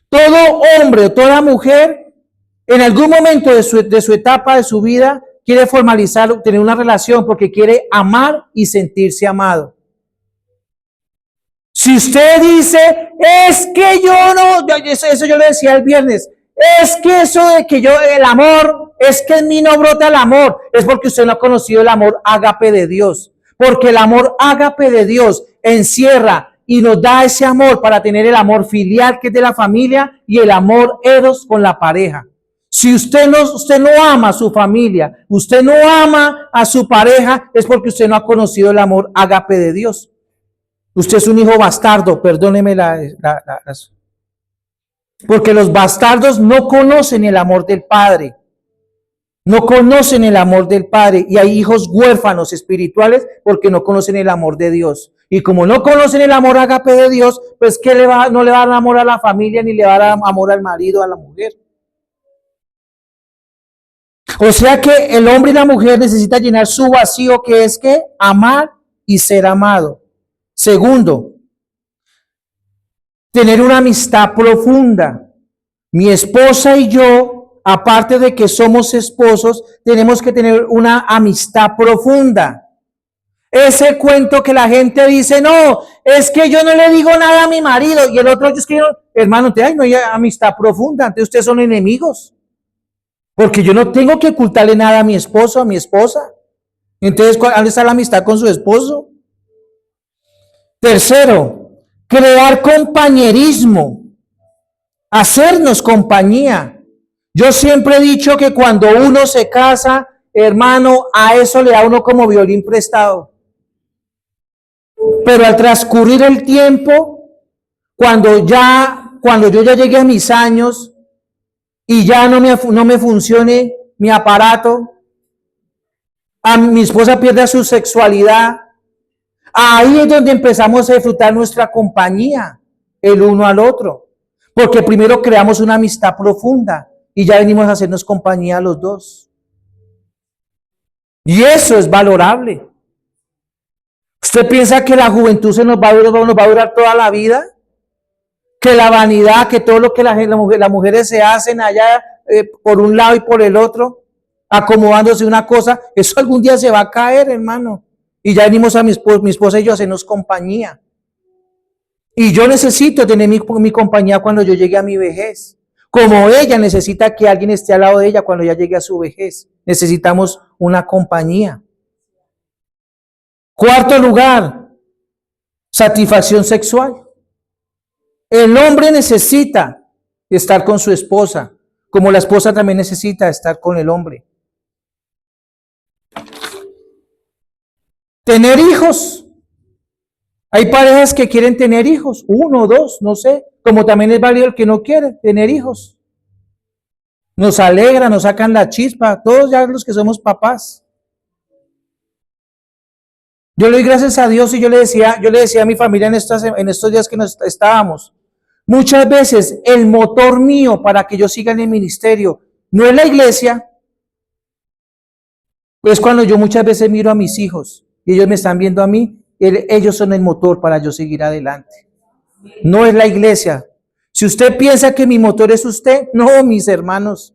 Todo hombre o toda mujer en algún momento de su etapa de su vida quiere formalizar, tener una relación porque quiere amar y sentirse amado. Si usted dice, es que yo no, eso yo le decía el viernes, es que eso de que yo, el amor, es que en mí no brota el amor, es porque usted no ha conocido el amor ágape de Dios. Porque el amor ágape de Dios encierra y nos da ese amor para tener el amor filial que es de la familia y el amor eros con la pareja. Si usted no ama a su familia, usted no ama a su pareja, es porque usted no ha conocido el amor ágape de Dios. Usted es un hijo bastardo, perdóneme porque los bastardos no conocen el amor del Padre. No conocen el amor del Padre y hay hijos huérfanos espirituales porque no conocen el amor de Dios. Y como no conocen el amor ágape de Dios, pues ¿qué no le va a dar amor a la familia ni le va a dar amor al marido, a la mujer? O sea que el hombre y la mujer necesitan llenar su vacío que es que amar y ser amado. Segundo, tener una amistad profunda. Mi esposa y yo, aparte de que somos esposos, tenemos que tener una amistad profunda. Ese cuento que la gente dice, no, es que yo no le digo nada a mi marido, y el otro es que yo, hermano, no hay amistad profunda, entonces ustedes son enemigos. Porque yo no tengo que ocultarle nada a mi esposo, a mi esposa. Entonces, ¿dónde está la amistad con su esposo? Tercero, crear compañerismo, hacernos compañía. Yo siempre he dicho que cuando uno se casa, hermano, a eso le da uno como violín prestado. Pero al transcurrir el tiempo, cuando yo ya llegué a mis años y ya no me funcione mi aparato, a mi esposa pierde su sexualidad, ahí es donde empezamos a disfrutar nuestra compañía, el uno al otro. Porque primero creamos una amistad profunda y ya venimos a hacernos compañía los dos. Y eso es valorable. ¿Usted piensa que la juventud nos va a durar toda la vida? Que la vanidad, que todo lo que las mujeres se hacen allá por un lado y por el otro, acomodándose una cosa, eso algún día se va a caer, hermano. Y ya venimos a mi esposa y yo a hacernos compañía. Y yo necesito tener mi compañía cuando yo llegue a mi vejez. Como ella necesita que alguien esté al lado de ella cuando ya llegue a su vejez. Necesitamos una compañía. Cuarto lugar, satisfacción sexual. El hombre necesita estar con su esposa, como la esposa también necesita estar con el hombre. Tener hijos. Hay parejas que quieren tener hijos, 1 o 2, no sé, como también es válido el que no quiere tener hijos. Nos alegra, nos sacan la chispa, todos ya los que somos papás. Yo le doy gracias a Dios y yo le decía a mi familia en estos días que nos estábamos, muchas veces el motor mío para que yo siga en el ministerio no es la iglesia, es cuando yo muchas veces miro a mis hijos y ellos me están viendo a mí, ellos son el motor para yo seguir adelante. No es la iglesia. Si usted piensa que mi motor es usted, no, mis hermanos.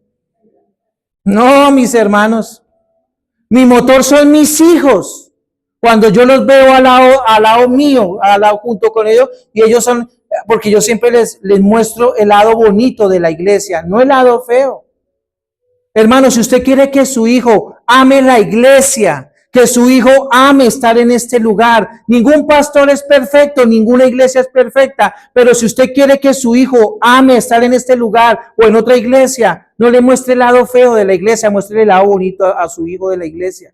No, mis hermanos. Mi motor son mis hijos. Cuando yo los veo al lado mío, al lado junto con ellos, y ellos son, porque yo siempre les muestro el lado bonito de la iglesia, no el lado feo. Hermano, si usted quiere que su hijo ame la iglesia, que su hijo ame estar en este lugar. Ningún pastor es perfecto, ninguna iglesia es perfecta, pero si usted quiere que su hijo ame estar en este lugar o en otra iglesia, no le muestre el lado feo de la iglesia, muestre el lado bonito a su hijo de la iglesia.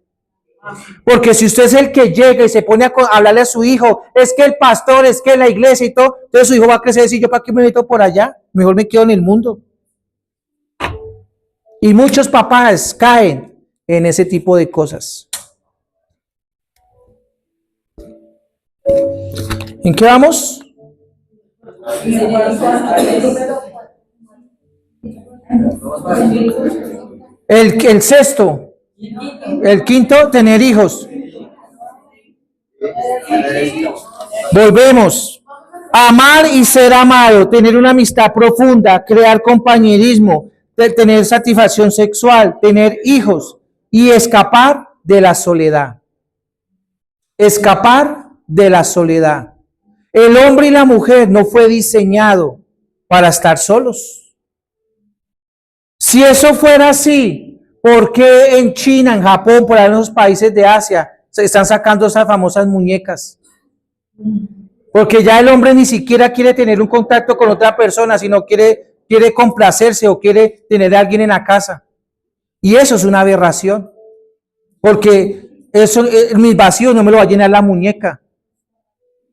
Porque si usted es el que llega y se pone a hablarle a su hijo, es que el pastor, es que la iglesia y todo, entonces su hijo va a crecer y decir, ¿yo para qué me meto por allá? Mejor me quedo en el mundo. Y muchos papás caen en ese tipo de cosas. ¿En qué vamos? El sexto. El quinto, tener hijos. Volvemos. Amar y ser amado, tener una amistad profunda, crear compañerismo, tener satisfacción sexual, tener hijos y escapar de la soledad. Escapar de la soledad. El hombre y la mujer no fue diseñado para estar solos. Si eso fuera así, ¿por qué en China, en Japón, por ahí en los países de Asia, se están sacando esas famosas muñecas? Porque ya el hombre ni siquiera quiere tener un contacto con otra persona, sino quiere complacerse o quiere tener a alguien en la casa. Y eso es una aberración. Porque eso, mis vacíos no me lo va a llenar la muñeca.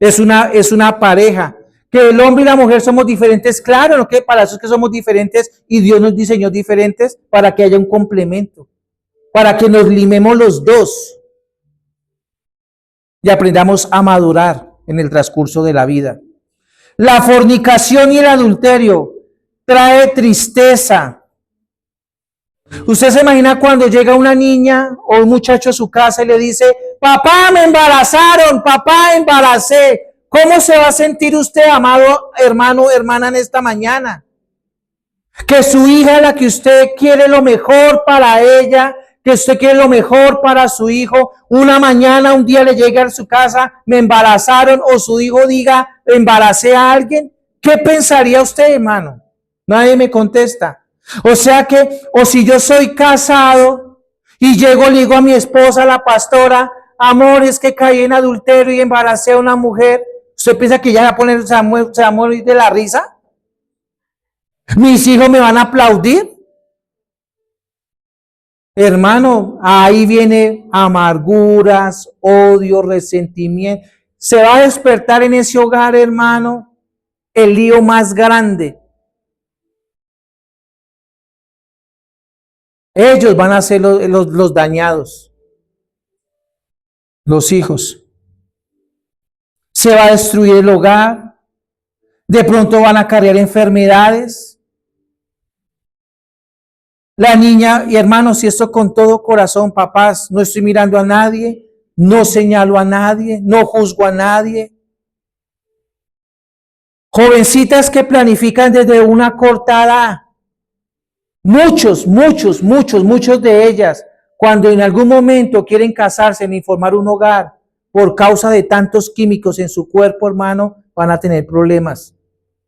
Es una pareja. Que el hombre y la mujer somos diferentes, claro, ¿no? Que para eso es que somos diferentes y Dios nos diseñó diferentes para que haya un complemento, para que nos limemos los dos y aprendamos a madurar en el transcurso de la vida. La fornicación y el adulterio trae tristeza. Usted se imagina cuando llega una niña o un muchacho a su casa y le dice, papá, me embarazaron, papá, embaracé. ¿Cómo se va a sentir usted, amado hermano o hermana, en esta mañana? Que su hija, la que usted quiere lo mejor para ella, que usted quiere lo mejor para su hijo, una mañana, un día le llegue a su casa, me embarazaron, o su hijo diga, embaracé a alguien. ¿Qué pensaría usted, hermano? Nadie me contesta. O sea que, o si yo soy casado y llego, le digo a mi esposa, la pastora, amor, es que caí en adulterio y embaracé a una mujer, ¿usted piensa que ya se va a morir de la risa? ¿Mis hijos me van a aplaudir? Hermano, ahí viene amarguras, odio, resentimiento. Se va a despertar en ese hogar, hermano, el lío más grande. Ellos van a ser los dañados, los hijos. Se va a destruir el hogar. De pronto van a acarrear enfermedades. La niña, y hermanos, y esto con todo corazón, papás, no estoy mirando a nadie, no señalo a nadie, no juzgo a nadie. Jovencitas que planifican desde una corta edad. Muchos de ellas, cuando en algún momento quieren casarse ni formar un hogar, por causa de tantos químicos en su cuerpo, hermano, van a tener problemas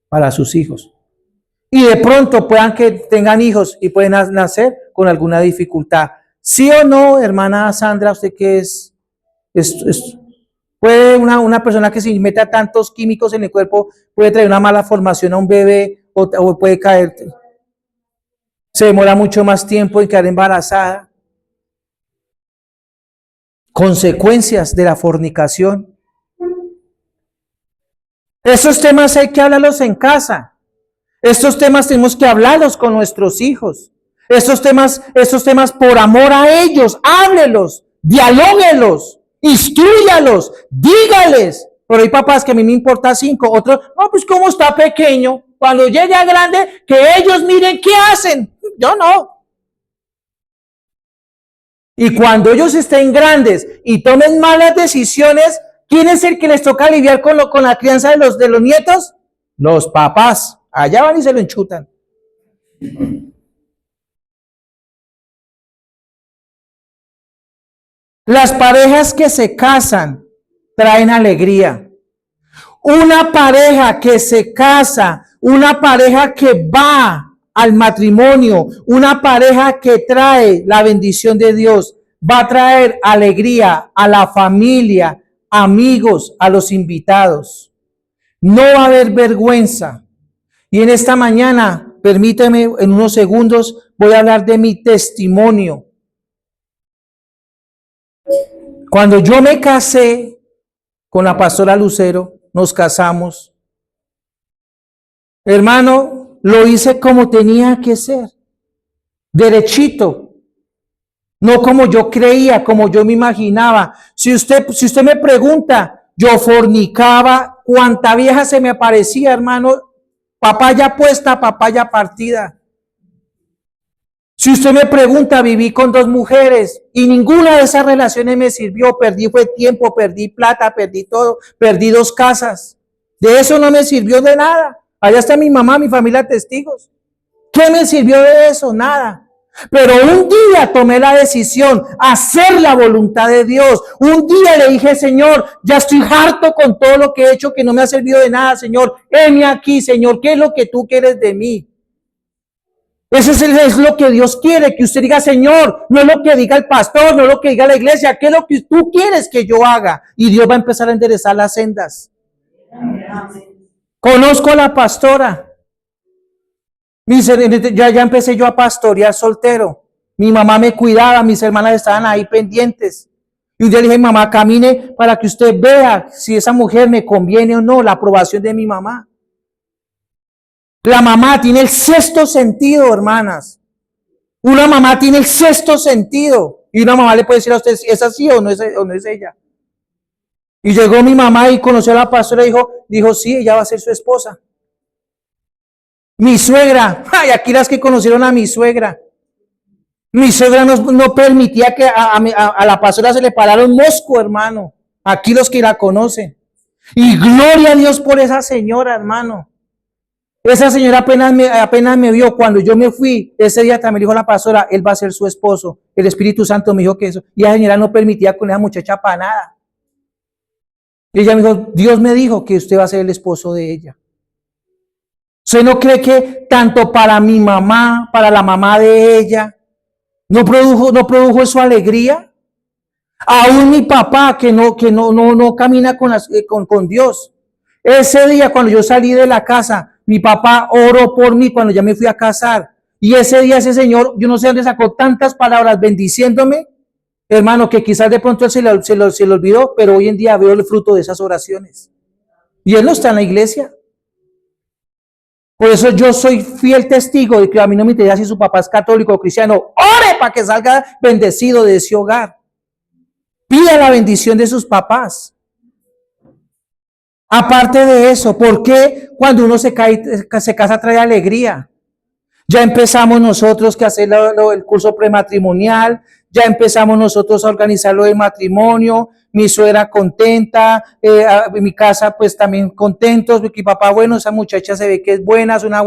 para sus hijos. Y de pronto puedan que tengan hijos y pueden nacer con alguna dificultad. ¿Sí o no, hermana Sandra, usted que puede una persona que se meta tantos químicos en el cuerpo, puede traer una mala formación a un bebé o puede caer? Se demora mucho más tiempo en quedar embarazada. Consecuencias de la fornicación. Esos temas hay que hablarlos en casa. Estos temas tenemos que hablarlos con nuestros hijos. Estos temas por amor a ellos, háblelos, dialóguelos, instrúyalos, dígales. Pero hay papás que a mí me importa 5, otros, no, pues como está pequeño, cuando llegue a grande, que ellos miren qué hacen. Yo no. Y cuando ellos estén grandes y tomen malas decisiones, ¿quién es el que les toca lidiar con la crianza de los nietos? Los papás. Allá van y se lo enchutan. Las parejas que se casan traen alegría. Una pareja que se casa, una pareja que va al matrimonio, una pareja que trae la bendición de Dios, va a traer alegría a la familia, amigos, a los invitados. No va a haber vergüenza. Y en esta mañana, permíteme en unos segundos, voy a hablar de mi testimonio. Cuando yo me casé con la pastora Lucero, nos casamos. Hermano, lo hice como tenía que ser, derechito, no como yo creía, como yo me imaginaba. Si usted me pregunta, yo fornicaba, cuanta vieja se me aparecía, hermano, papaya puesta, papaya partida. Si usted me pregunta, viví con 2 mujeres y ninguna de esas relaciones me sirvió. Perdí fue tiempo, perdí plata, perdí todo, perdí 2 casas. De eso no me sirvió de nada. Allá está mi mamá, mi familia testigos. ¿Qué me sirvió de eso? Nada. Pero un día tomé la decisión, hacer la voluntad de Dios. Un día le dije, Señor, ya estoy harto con todo lo que he hecho que no me ha servido de nada, Señor. Heme aquí, Señor, ¿qué es lo que tú quieres de mí? Eso es lo que Dios quiere, que usted diga, Señor, no es lo que diga el pastor, no es lo que diga la iglesia, ¿qué es lo que tú quieres que yo haga? Y Dios va a empezar a enderezar las sendas. Conozco a la pastora. Ya empecé yo a pastorear soltero. Mi mamá me cuidaba, mis hermanas estaban ahí pendientes. Y un día le dije, mamá, camine para que usted vea si esa mujer me conviene o no, la aprobación de mi mamá. La mamá tiene el 6º sentido, hermanas. Una mamá tiene el 6º sentido. Y una mamá le puede decir a usted, ¿es así o no es ella? Y llegó mi mamá y conoció a la pastora y dijo, sí, ella va a ser su esposa. Mi suegra, ay, aquí las que conocieron a mi suegra. Mi suegra no permitía que a la pastora se le parara un mosco, hermano. Aquí los que la conocen. Y gloria a Dios por esa señora, hermano. Esa señora apenas me vio cuando yo me fui. Ese día también dijo la pastora, él va a ser su esposo. El Espíritu Santo me dijo que eso. Y la señora no permitía con esa muchacha para nada. Y ella me dijo, Dios me dijo que usted va a ser el esposo de ella. ¿Usted no cree que tanto para mi mamá, para la mamá de ella, no produjo su alegría? Aún mi papá que no camina con Dios. Ese día cuando yo salí de la casa, mi papá oró por mí cuando ya me fui a casar. Y ese día ese señor, yo no sé dónde sacó tantas palabras bendiciéndome, hermano, que quizás de pronto él se le olvidó, pero hoy en día veo el fruto de esas oraciones. Y él no está en la iglesia. Por eso yo soy fiel testigo de que a mí no me interesa si su papá es católico o cristiano. Ore para que salga bendecido de ese hogar. Pida la bendición de sus papás. Aparte de eso, ¿por qué cuando uno se casa trae alegría? Ya empezamos nosotros que hacer el curso prematrimonial, ya empezamos nosotros a organizar lo del matrimonio, mi suegra contenta, mi casa pues también contentos, mi papá, bueno, esa muchacha se ve que es buena, es una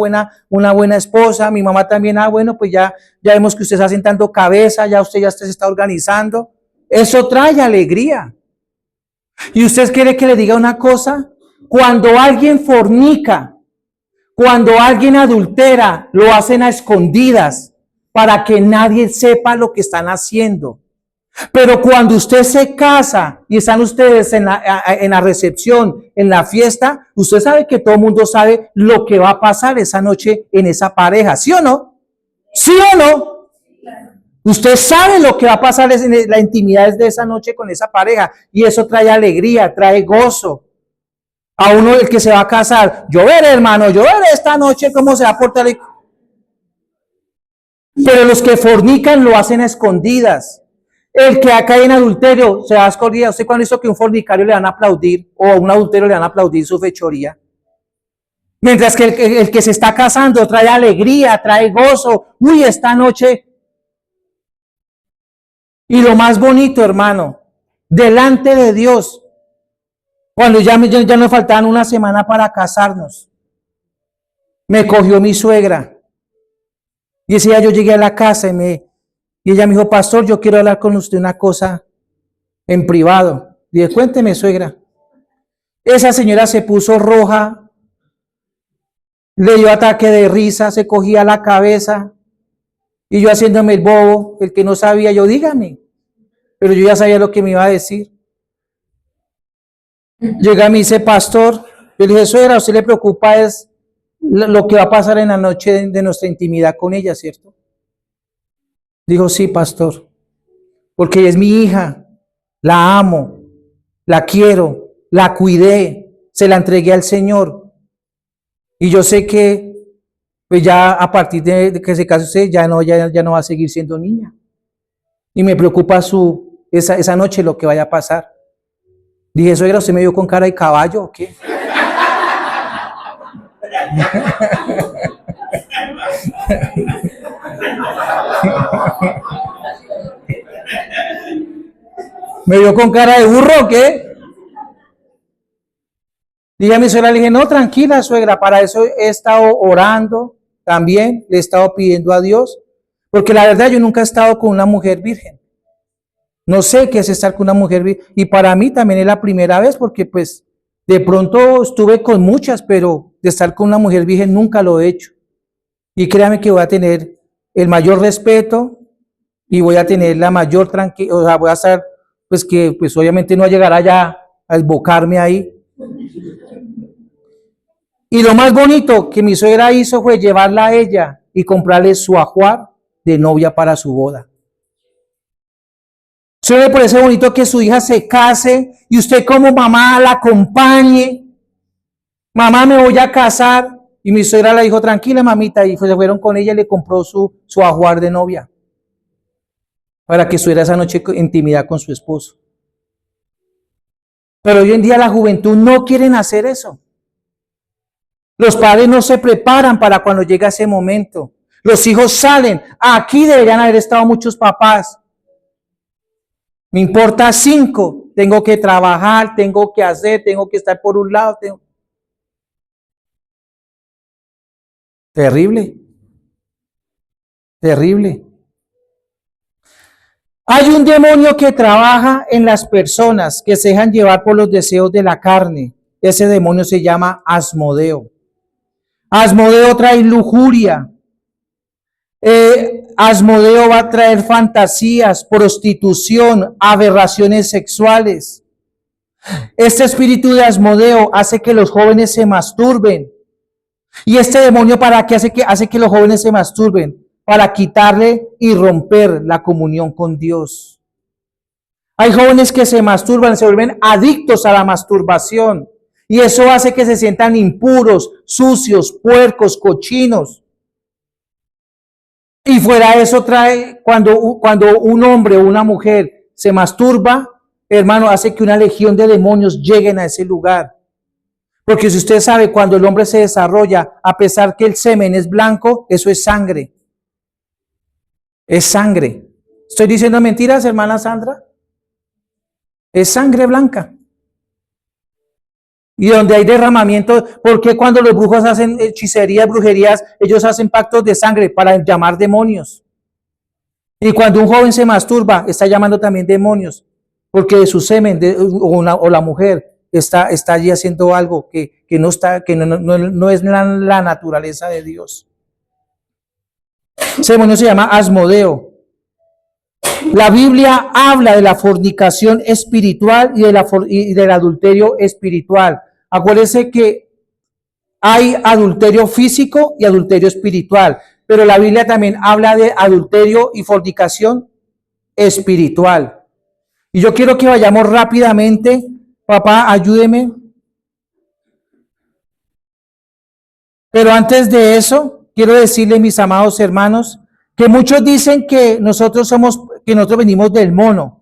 buena esposa, mi mamá también, bueno, pues ya vemos que usted está sentando cabeza, ya usted se está organizando, eso trae alegría. ¿Y usted quiere que le diga una cosa? Cuando alguien fornica, cuando alguien adultera, lo hacen a escondidas para que nadie sepa lo que están haciendo. Pero cuando usted se casa y están ustedes en la recepción, en la fiesta, usted sabe que todo el mundo sabe lo que va a pasar esa noche en esa pareja, ¿sí o no? ¿Sí o no? Usted sabe lo que va a pasar en la intimidad de esa noche con esa pareja y eso trae alegría, trae gozo. A uno el que se va a casar, yo veré, hermano, yo veré esta noche cómo se va a portar. Pero los que fornican lo hacen a escondidas. El que cae en adulterio se va a escondidas. ¿Usted cuándo hizo que un fornicario le van a aplaudir o a un adulterio le van a aplaudir su fechoría? Mientras que el que se está casando trae alegría, trae gozo. Uy, esta noche. Y lo más bonito, hermano, delante de Dios, cuando ya nos faltaban una semana para casarnos, me cogió mi suegra. Y ese día yo llegué a la casa y ella me dijo, pastor, yo quiero hablar con usted una cosa en privado. Dije, cuénteme, suegra. Esa señora se puso roja, le dio ataque de risa, se cogía la cabeza. Y yo haciéndome el bobo, el que no sabía, yo dígame. pero yo ya sabía lo que me iba a decir. Llega y me dice, pastor, yo le dije, suegra, ¿a usted le preocupa es lo que va a pasar en la noche de nuestra intimidad con ella, cierto? Dijo, sí, pastor, porque ella es mi hija, la amo, la quiero, la cuidé, se la entregué al Señor. Y yo sé que pues ya a partir de que se case usted, ya no va a seguir siendo niña. Y me preocupa esa noche lo que vaya a pasar. Dije, suegra, ¿usted me vio con cara de caballo o qué? ¿Me vio con cara de burro o qué? Dije a mi suegra, le dije, no, tranquila, suegra, para eso he estado orando también, le he estado pidiendo a Dios, porque la verdad yo nunca he estado con una mujer virgen. No sé qué es estar con una mujer virgen, y para mí también es la primera vez, porque pues de pronto estuve con muchas, pero de estar con una mujer virgen nunca lo he hecho. Y créame que voy a tener el mayor respeto y voy a tener la mayor tranquilidad, o sea, voy a estar, pues que pues obviamente no llegará ya a desbocarme ahí. Y lo más bonito que mi suegra hizo fue llevarla a ella y comprarle su ajuar de novia para su boda. ¿Se le parece bonito que su hija se case y usted como mamá la acompañe? Mamá, me voy a casar. Y mi suegra le dijo, tranquila mamita, y se fueron con ella y le compró su ajuar de novia para que estuviera esa noche en intimidad con su esposo. Pero hoy en día la juventud no quieren hacer eso. Los padres no se preparan para cuando llega ese momento. Los hijos salen. Aquí deberían haber estado muchos papás. Me importa 5. Tengo que trabajar, tengo que hacer, tengo que estar por un lado. Terrible. Terrible. Hay un demonio que trabaja en las personas que se dejan llevar por los deseos de la carne. Ese demonio se llama Asmodeo. Asmodeo trae lujuria. Asmodeo va a traer fantasías, prostitución, aberraciones sexuales. Este espíritu de Asmodeo hace que los jóvenes se masturben. ¿Y este demonio para qué hace que los jóvenes se masturben? Para quitarle y romper la comunión con Dios. Hay jóvenes que se masturban, se vuelven adictos a la masturbación. Y eso hace que se sientan impuros, sucios, puercos, cochinos. Y fuera de eso trae, cuando un hombre o una mujer se masturba, hermano, hace que una legión de demonios lleguen a ese lugar. Porque si usted sabe, cuando el hombre se desarrolla, a pesar que el semen es blanco, eso es sangre. Es sangre. ¿Estoy diciendo mentiras, hermana Sandra? Es sangre blanca. Y donde hay derramamiento, ¿por qué cuando los brujos hacen hechicerías, brujerías, ellos hacen pactos de sangre para llamar demonios? Y cuando un joven se masturba, está llamando también demonios, porque de su semen o la mujer está allí haciendo algo que no es la naturaleza de Dios. Ese demonio se llama Asmodeo. La Biblia habla de la fornicación espiritual y del adulterio espiritual. Acuérdense que hay adulterio físico y adulterio espiritual, pero la Biblia también habla de adulterio y fornicación espiritual. Y yo quiero que vayamos rápidamente. Papá, ayúdeme. Pero antes de eso, quiero decirle, mis amados hermanos, que muchos dicen que nosotros venimos del mono.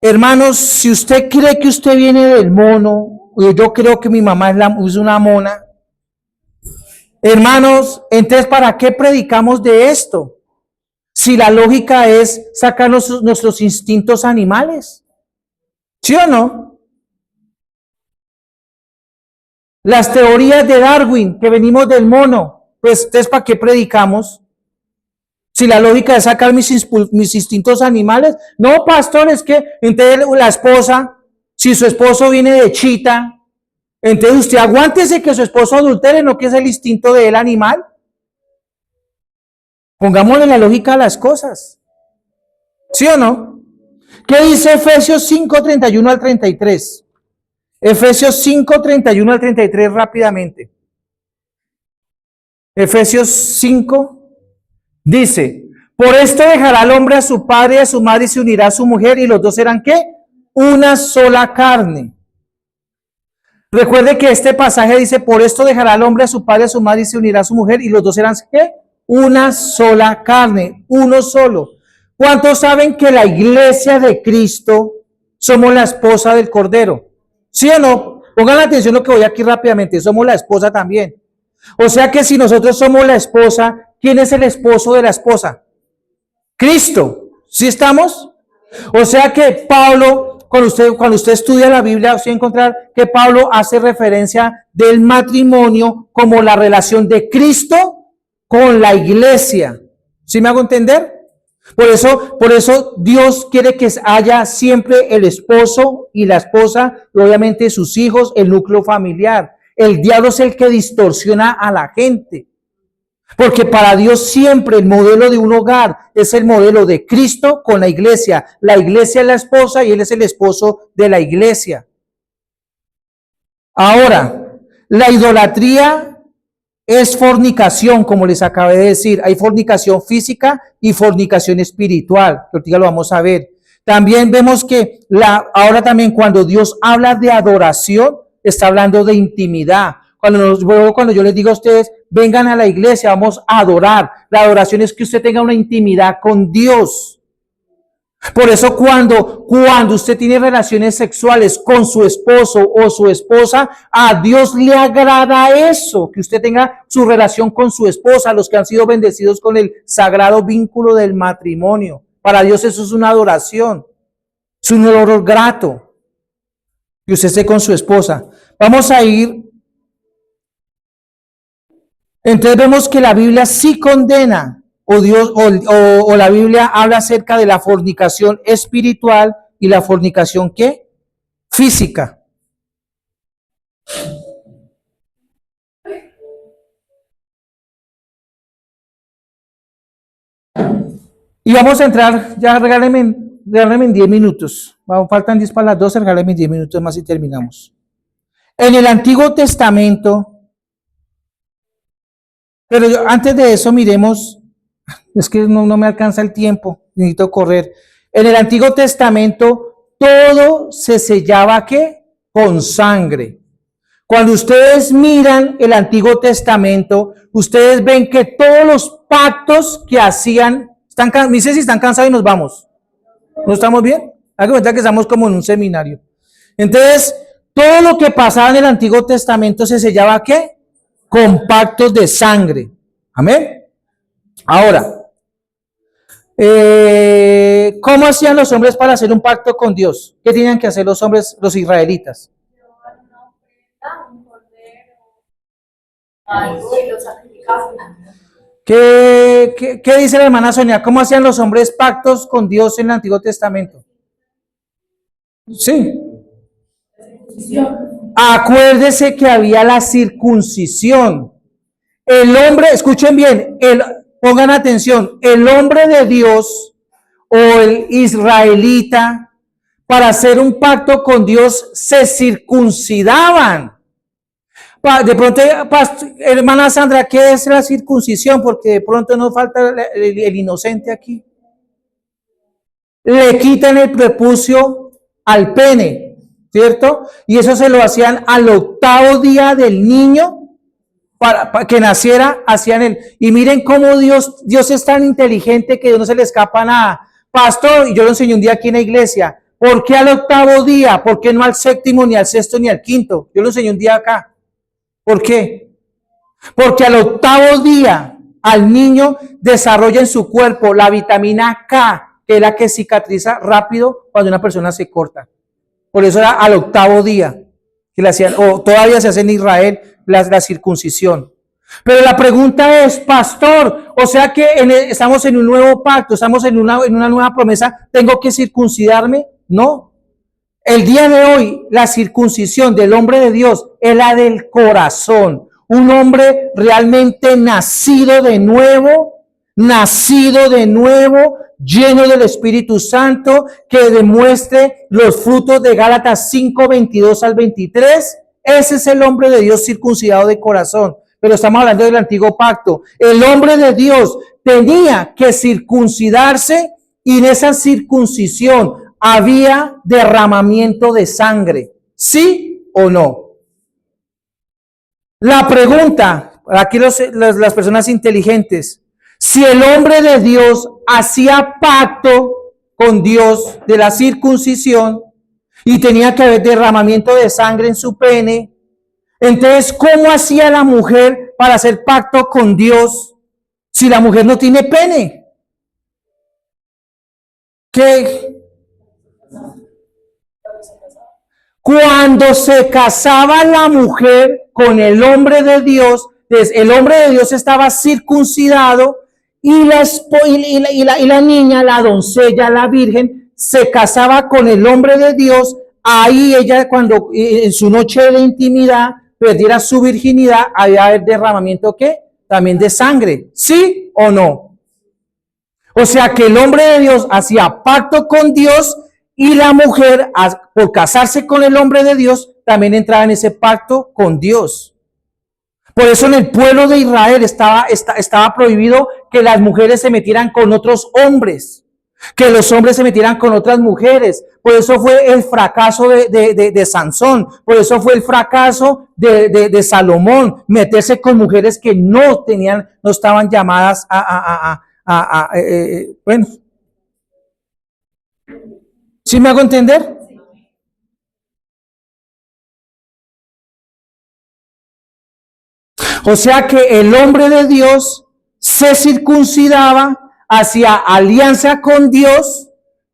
Hermanos, si usted cree que usted viene del mono, yo creo que mi mamá es una mona. Hermanos, entonces, ¿para qué predicamos de esto? Si la lógica es sacar nuestros instintos animales. ¿Sí o no? Las teorías de Darwin, que venimos del mono, pues entonces, ¿para qué predicamos? Si la lógica es sacar mis instintos animales. No, pastor, es que entonces la esposa, si su esposo viene de chita, entonces usted aguántese que su esposo adultere, no que es el instinto del animal. Pongámosle la lógica a las cosas. ¿Sí o no? ¿Qué dice Efesios 5, 31 al 33? Efesios 5, 31 al 33 rápidamente. Efesios 5 dice, por esto dejará el hombre a su padre y a su madre y se unirá a su mujer y los dos serán ¿qué? Una sola carne. Recuerde que este pasaje dice, por esto dejará el hombre a su padre y a su madre y se unirá a su mujer y los dos serán ¿qué? Una sola carne, uno solo. ¿Cuántos saben que la iglesia de Cristo somos la esposa del Cordero? ¿Sí o no? Pongan atención lo que voy aquí rápidamente, somos la esposa también. O sea que si nosotros somos la esposa, ¿quién es el esposo de la esposa? Cristo. ¿Sí estamos? O sea que Pablo, cuando usted estudia la Biblia, usted va a encontrar que Pablo hace referencia del matrimonio como la relación de Cristo con la iglesia. ¿Sí me hago entender? Por eso Dios quiere que haya siempre el esposo y la esposa, y obviamente sus hijos, el núcleo familiar. El diablo es el que distorsiona a la gente. Porque para Dios siempre el modelo de un hogar es el modelo de Cristo con la iglesia. La iglesia es la esposa y Él es el esposo de la iglesia. Ahora, la idolatría es fornicación, como les acabé de decir. Hay fornicación física y fornicación espiritual, que ahorita lo vamos a ver. También vemos que ahora también cuando Dios habla de adoración, está hablando de intimidad. Cuando yo les digo a ustedes, vengan a la iglesia, vamos a adorar. La adoración es que usted tenga una intimidad con Dios. Por eso cuando usted tiene relaciones sexuales con su esposo o su esposa, a Dios le agrada eso, que usted tenga su relación con su esposa, los que han sido bendecidos con el sagrado vínculo del matrimonio. Para Dios eso es una adoración, es un olor grato, que usted esté con su esposa. Vamos a ir. Entonces vemos que la Biblia sí condena o la Biblia habla acerca de la fornicación espiritual y la fornicación ¿qué? Física. Y vamos a entrar, ya regálenme en 10 minutos. Faltan 10 para las 12, regálenme 10 minutos más y terminamos. En el Antiguo Testamento, pero antes de eso miremos, es que no me alcanza el tiempo, necesito correr. En el Antiguo Testamento todo se sellaba ¿qué? Con sangre. Cuando ustedes miran el Antiguo Testamento, ustedes ven que todos los pactos que hacían, me dice si están cansados y nos vamos. ¿No estamos bien? Hagan cuenta que estamos como en un seminario. Entonces, todo lo que pasaba en el Antiguo Testamento se sellaba ¿qué? Con pactos de sangre. Amén. Ahora, ¿cómo hacían los hombres para hacer un pacto con Dios? ¿Qué tenían que hacer los hombres, los israelitas? ¿Qué dice la hermana Sonia? ¿Cómo hacían los hombres pactos con Dios en el Antiguo Testamento? Sí. Acuérdese que había la circuncisión. El hombre, escuchen bien, pongan atención, el hombre de Dios o el israelita, para hacer un pacto con Dios, se circuncidaban. De pronto, hermana Sandra, ¿qué es la circuncisión? Porque de pronto nos falta el inocente aquí. Le quitan el prepucio al pene, ¿cierto? Y eso se lo hacían al 8º día del niño. Para que naciera, hacían él. Y miren cómo Dios es tan inteligente que no se le escapa nada. Pastor, y yo lo enseñé un día aquí en la iglesia, ¿por qué al 8º día? ¿Por qué no al 7º, ni al 6º, ni al 5º? Yo lo enseñé un día acá. ¿Por qué? Porque al 8º día al niño desarrolla en su cuerpo la vitamina K, que es la que cicatriza rápido cuando una persona se corta. Por eso era al 8º día que le hacían, o todavía se hace en Israel la circuncisión. Pero la pregunta es, pastor, o sea que estamos en un nuevo pacto, estamos en una nueva promesa, ¿tengo que circuncidarme? No. El día de hoy, la circuncisión del hombre de Dios es la del corazón. Un hombre realmente nacido de nuevo, nacido de nuevo, lleno del Espíritu Santo, que demuestre los frutos de Gálatas 5, 22 al 23. Ese es el hombre de Dios circuncidado de corazón. Pero estamos hablando del antiguo pacto. El hombre de Dios tenía que circuncidarse y en esa circuncisión había derramamiento de sangre. ¿Sí o no? La pregunta, aquí las personas inteligentes, si el hombre de Dios hacía pacto con Dios de la circuncisión y tenía que haber derramamiento de sangre en su pene, entonces, ¿cómo hacía la mujer para hacer pacto con Dios si la mujer no tiene pene? ¿Qué? Cuando se casaba la mujer con el hombre de Dios, el hombre de Dios estaba circuncidado y la niña, la doncella, la virgen, se casaba con el hombre de Dios. Ahí ella, cuando en su noche de intimidad perdiera su virginidad, había derramamiento, ¿qué? También de sangre, ¿sí o no? O sea que el hombre de Dios hacía pacto con Dios y la mujer, por casarse con el hombre de Dios, también entraba en ese pacto con Dios. Por eso en el pueblo de Israel estaba prohibido que las mujeres se metieran con otros hombres, que los hombres se metieran con otras mujeres. Por eso fue el fracaso de Sansón, por eso fue el fracaso de Salomón, meterse con mujeres que no estaban llamadas bueno. ¿Sí me hago entender? O sea que el hombre de Dios se circuncidaba, hacía alianza con Dios,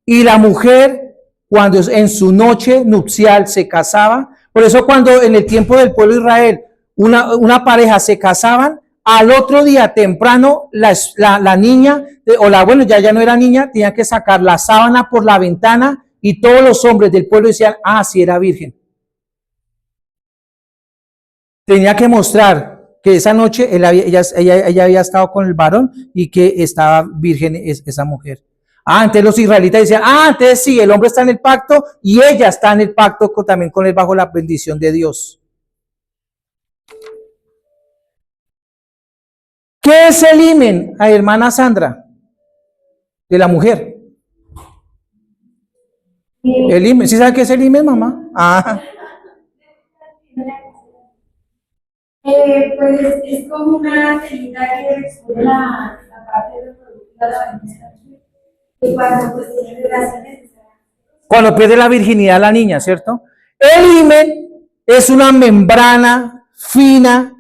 y la mujer, cuando en su noche nupcial se casaba. Por eso cuando en el tiempo del pueblo de Israel una pareja se casaban, al otro día temprano la niña, bueno, ya no era niña, tenía que sacar la sábana por la ventana y todos los hombres del pueblo decían, sí era virgen. Tenía que mostrar que esa noche ella había estado con el varón y que estaba virgen esa mujer. Antes los israelitas decían, entonces sí, el hombre está en el pacto y ella está en el pacto también con él bajo la bendición de Dios. ¿Qué es el himen, hermana Sandra? De la mujer. El himen, ¿sí sabe qué es el himen, mamá? Pues es como una telita que exprime la parte reproductiva de la menstruación. Y cuando pues tiene relaciones. Cuando pierde la virginidad la niña, ¿cierto? El himen es una membrana fina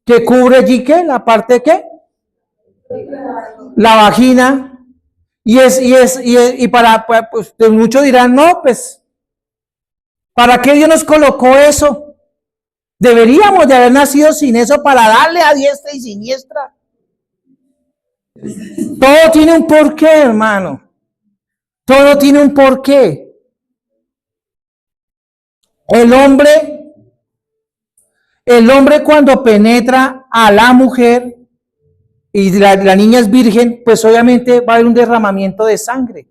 que cubre allí, ¿qué? La parte, ¿qué? La vagina. Y para, pues muchos dirán, no, pues, ¿para qué Dios nos colocó eso? Deberíamos de haber nacido sin eso para darle a diestra y siniestra. Todo tiene un porqué, hermano. Todo tiene un porqué. El hombre cuando penetra a la mujer y la niña es virgen, pues obviamente va a haber un derramamiento de sangre.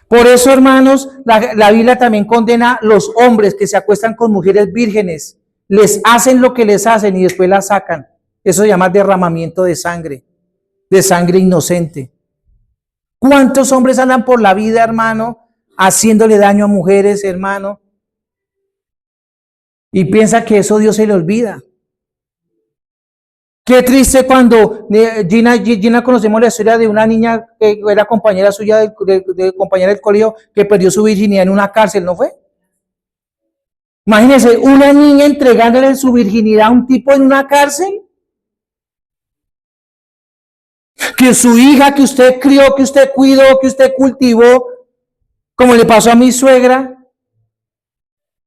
Por eso, hermanos, la Biblia también condena a los hombres que se acuestan con mujeres vírgenes. Les hacen lo que les hacen y después las sacan. Eso se llama derramamiento de sangre inocente. ¿Cuántos hombres andan por la vida, hermano, haciéndole daño a mujeres, hermano? Y piensa que eso Dios se le olvida. Qué triste cuando Gina conocemos la historia de una niña que era compañera suya, de compañera del colegio, que perdió su virginidad en una cárcel, ¿no fue? Imagínense, una niña entregándole su virginidad a un tipo en una cárcel. Que su hija, que usted crió, que usted cuidó, que usted cultivó, como le pasó a mi suegra.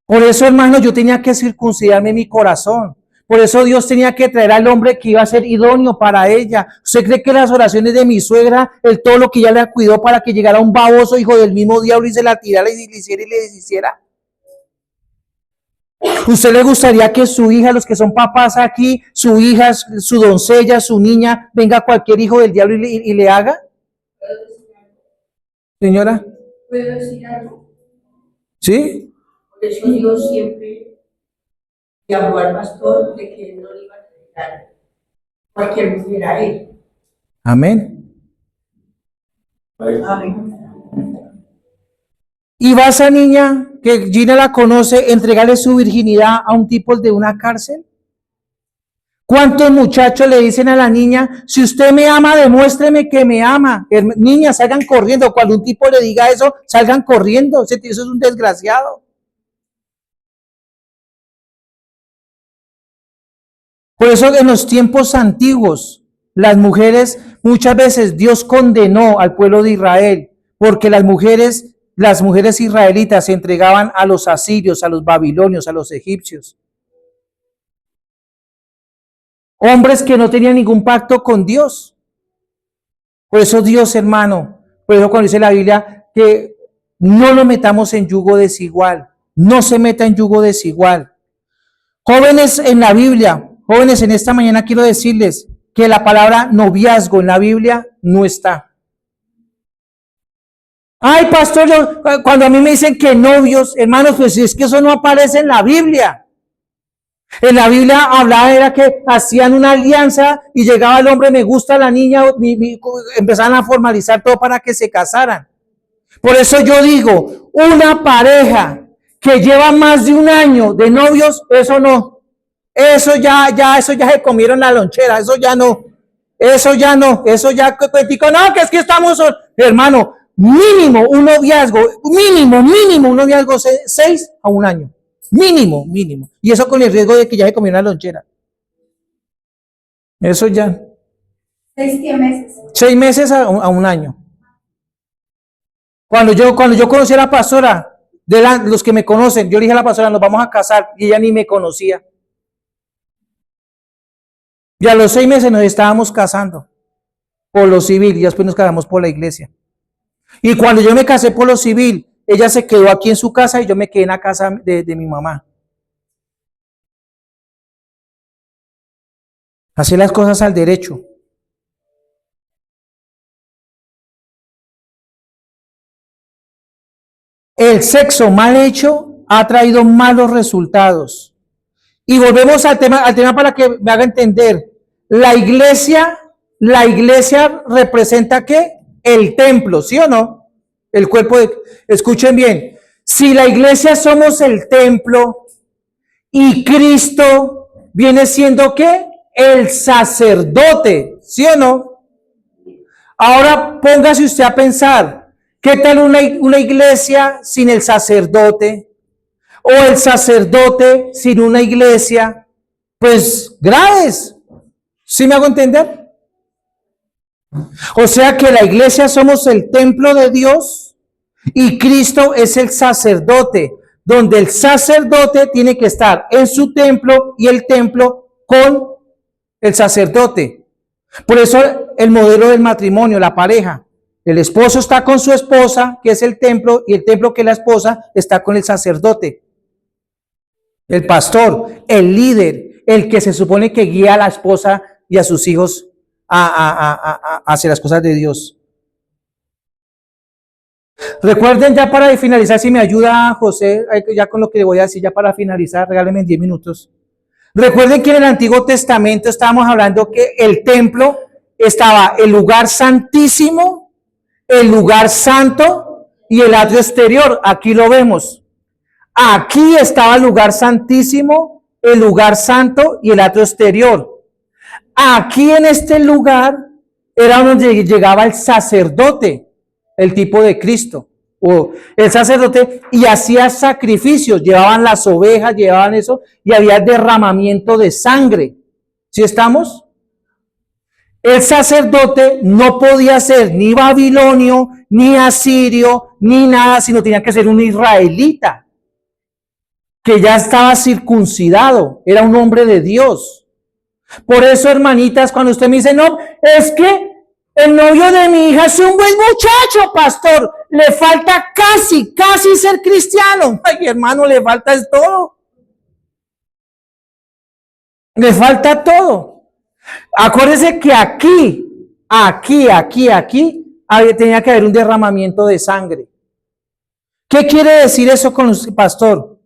Por eso, hermano, yo tenía que circuncidarme mi corazón. Por eso Dios tenía que traer al hombre que iba a ser idóneo para ella. ¿Usted cree que las oraciones de mi suegra, todo lo que ella le cuidó para que llegara un baboso hijo del mismo diablo y se la tirara y le hiciera y le deshiciera? ¿Usted le gustaría que su hija, los que son papás aquí, su hija, su doncella, su niña, venga cualquier hijo del diablo y le haga? Señora, ¿Puedo decir algo? ¿sí? Por eso Dios siempre llamó al pastor de que él no le iba a dar cualquier mujer a él. Amén. Amén. ¿Y va esa niña, que Gina la conoce, entregarle su virginidad a un tipo de una cárcel? ¿Cuántos muchachos le dicen a la niña, si usted me ama, demuéstreme que me ama? Niñas, salgan corriendo. Cuando un tipo le diga eso, salgan corriendo. Eso es un desgraciado. Por eso en los tiempos antiguos, las mujeres, muchas veces Dios condenó al pueblo de Israel, porque las mujeres israelitas se entregaban a los asirios, a los babilonios, a los egipcios. Hombres que no tenían ningún pacto con Dios. Por eso Dios, hermano, por eso cuando dice la Biblia que no nos metamos en yugo desigual, no se meta en yugo desigual. Jóvenes en la Biblia, jóvenes en esta mañana quiero decirles que la palabra noviazgo en la Biblia no está. Ay, pastor, cuando a mí me dicen que novios, hermanos, pues es que eso no aparece en la Biblia. En la Biblia hablaba era que hacían una alianza y llegaba el hombre, me gusta la niña, empezaban a formalizar todo para que se casaran. Por eso yo digo, una pareja que lleva más de un año de novios, eso no. Eso ya se comieron la lonchera, eso ya no, eso ya, no, que es que estamos, hermano, mínimo un noviazgo 6 a un año, mínimo, y eso con el riesgo de que ya se comieron la lonchera, eso ya. 6 meses. 6 meses a un año. Cuando yo conocí a la pastora, los que me conocen, yo le dije a la pastora, nos vamos a casar, y ella ni me conocía. Y a los 6 meses nos estábamos casando por lo civil y después nos casamos por la iglesia. Y cuando yo me casé por lo civil, ella se quedó aquí en su casa y yo me quedé en la casa de mi mamá. Hacer las cosas al derecho. El sexo mal hecho ha traído malos resultados. Y volvemos al tema para que me haga entender. La iglesia representa ¿qué? El templo, ¿sí o no? El cuerpo de... Escuchen bien. Si la iglesia somos el templo y Cristo viene siendo ¿qué? El sacerdote, ¿sí o no? Ahora póngase usted a pensar, ¿qué tal una iglesia sin el sacerdote? O el sacerdote sin una iglesia, pues graves. ¿Sí me hago entender? O sea que la iglesia somos el templo de Dios y Cristo es el sacerdote, donde el sacerdote tiene que estar en su templo y el templo con el sacerdote. Por eso el modelo del matrimonio, la pareja, el esposo está con su esposa, que es el templo, y el templo que es la esposa está con el sacerdote. El pastor, el líder, el que se supone que guía a la esposa y a sus hijos a hacer las cosas de Dios. Recuerden ya para finalizar, si me ayuda José, ya con lo que le voy a decir, ya para finalizar, regálenme 10 minutos. Recuerden que en el Antiguo Testamento estábamos hablando que el templo estaba el lugar santísimo, el lugar santo y el atrio exterior. Aquí lo vemos. Aquí estaba el lugar santísimo, el lugar santo y el atrio exterior. Aquí en este lugar era donde llegaba el sacerdote, el tipo de Cristo, o el sacerdote, y hacía sacrificios, llevaban las ovejas, llevaban eso, y había derramamiento de sangre. ¿Sí estamos? El sacerdote no podía ser ni babilonio, ni asirio, ni nada, sino tenía que ser un israelita, que ya estaba circuncidado, era un hombre de Dios. Por eso, hermanitas, cuando usted me dice, no, es que el novio de mi hija es un buen muchacho, pastor, le falta casi ser cristiano. Ay, hermano, le falta es todo. Le falta todo. Acuérdese que tenía que haber un derramamiento de sangre. ¿Qué quiere decir eso con el pastor?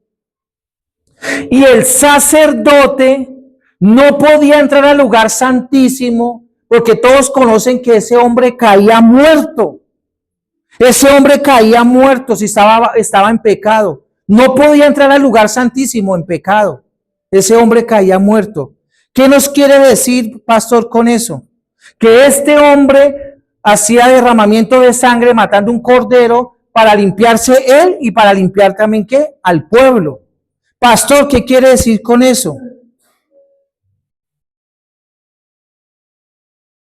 Y el sacerdote no podía entrar al lugar santísimo porque todos conocen que ese hombre caía muerto. Ese hombre caía muerto si estaba en pecado. No podía entrar al lugar santísimo en pecado. Ese hombre caía muerto. ¿Qué nos quiere decir, pastor, con eso? Que este hombre hacía derramamiento de sangre matando un cordero para limpiarse él y para limpiar también, ¿qué? Al pueblo. Pastor, ¿qué quiere decir con eso?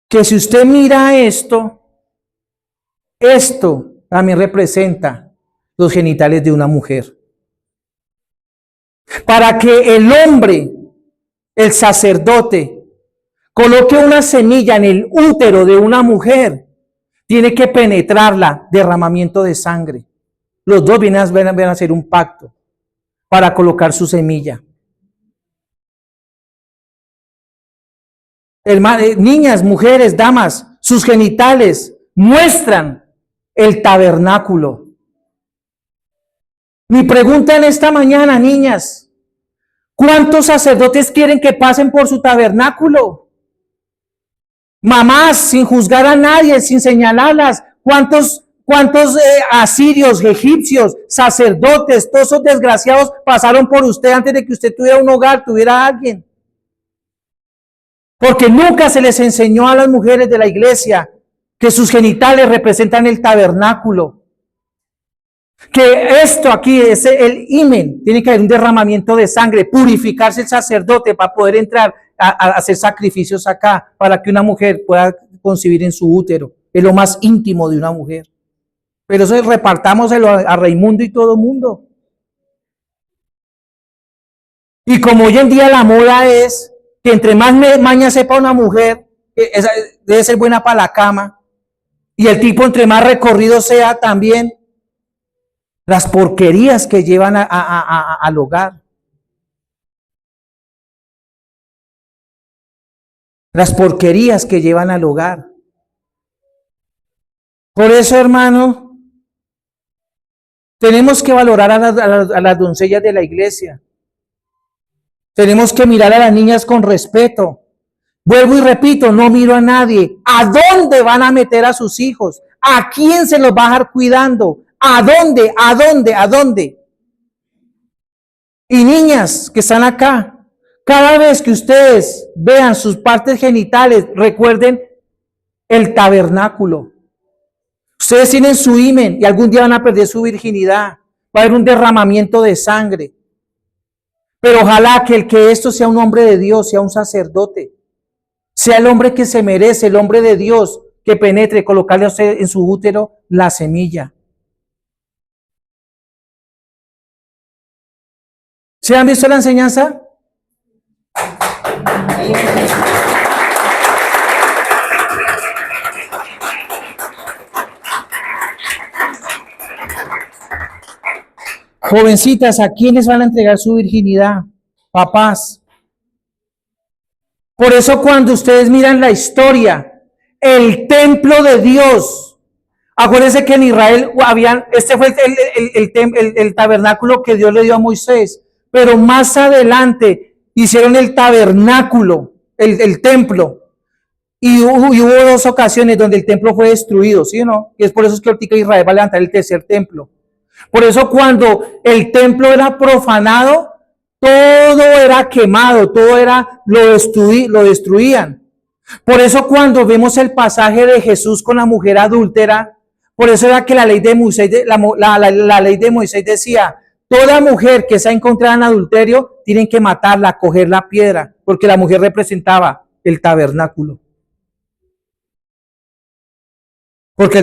Que si usted mira esto también representa los genitales de una mujer. Para que el hombre, el sacerdote, coloque una semilla en el útero de una mujer, tiene que penetrarla, derramamiento de sangre. Los dos vienen a hacer un pacto para colocar su semilla. Niñas, mujeres, damas, sus genitales muestran el tabernáculo. Mi pregunta en esta mañana, niñas, ¿cuántos sacerdotes quieren que pasen por su tabernáculo? Mamás, sin juzgar a nadie, sin señalarlas, ¿cuántos asirios, egipcios, sacerdotes, todos esos desgraciados pasaron por usted antes de que usted tuviera un hogar, tuviera a alguien? Porque nunca se les enseñó a las mujeres de la iglesia que sus genitales representan el tabernáculo. Que esto aquí es el himen, tiene que haber un derramamiento de sangre, purificarse el sacerdote para poder entrar a hacer sacrificios acá, para que una mujer pueda concebir en su útero. Es lo más íntimo de una mujer. Pero eso repartámoselo a Raimundo y todo el mundo. Y como hoy en día la moda es que entre más maña sepa una mujer, debe ser buena para la cama, y el tipo entre más recorrido sea también, las porquerías que llevan al hogar. Las porquerías que llevan al hogar. Por eso, hermano, tenemos que valorar a las doncellas de la iglesia. Tenemos que mirar a las niñas con respeto. Vuelvo y repito, no miro a nadie. ¿A dónde van a meter a sus hijos? ¿A quién se los va a dejar cuidando? ¿A dónde? ¿A dónde? ¿A dónde? Y niñas que están acá, cada vez que ustedes vean sus partes genitales, recuerden el tabernáculo. Ustedes tienen su himen y algún día van a perder su virginidad. Va a haber un derramamiento de sangre. Pero ojalá que esto sea un hombre de Dios, sea un sacerdote. Sea el hombre que se merece, el hombre de Dios, que penetre, colocarle a usted en su útero la semilla. ¿Se han visto la enseñanza? Jovencitas, ¿a quiénes van a entregar su virginidad? Papás. Por eso cuando ustedes miran la historia, el templo de Dios, acuérdense que en Israel este fue el tabernáculo que Dios le dio a Moisés, pero más adelante hicieron el tabernáculo, el templo, y hubo dos ocasiones donde el templo fue destruido, ¿sí o no? Y es por eso que ahorita Israel va a levantar el tercer templo. Por eso cuando el templo era profanado, todo era quemado, todo era lo destruían. Por eso cuando vemos el pasaje de Jesús con la mujer adúltera, por eso era que la ley de Moisés, la ley de Moisés decía, toda mujer que sea encontrada en adulterio, tienen que matarla, coger la piedra, porque la mujer representaba el tabernáculo. Porque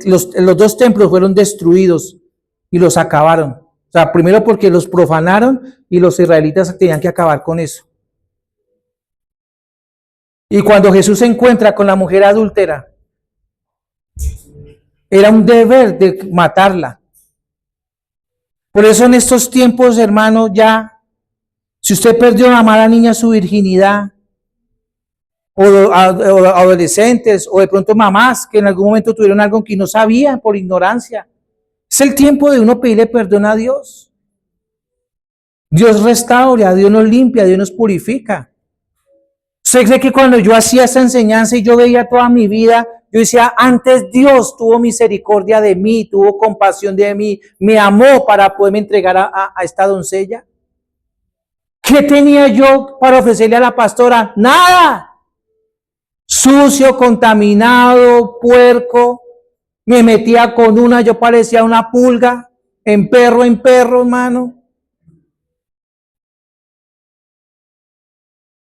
los dos templos fueron destruidos y los acabaron. O sea, primero porque los profanaron y los israelitas tenían que acabar con eso. Y cuando Jesús se encuentra con la mujer adúltera, era un deber de matarla. Por eso en estos tiempos, hermano, ya, Si usted perdió a amar a niña su virginidad, o adolescentes, o de pronto mamás que en algún momento tuvieron algo que no sabían por ignorancia, es el tiempo de uno pedirle perdón a Dios. Dios restaura, Dios nos limpia, Dios nos purifica. ¿Usted cree que cuando yo hacía esta enseñanza y yo veía toda mi vida, yo decía, antes Dios tuvo misericordia de mí, tuvo compasión de mí, me amó para poderme entregar a esta doncella? ¿Qué tenía yo para ofrecerle a la pastora? Nada. Sucio, contaminado, puerco. Me metía con una, yo parecía una pulga, en perro, hermano.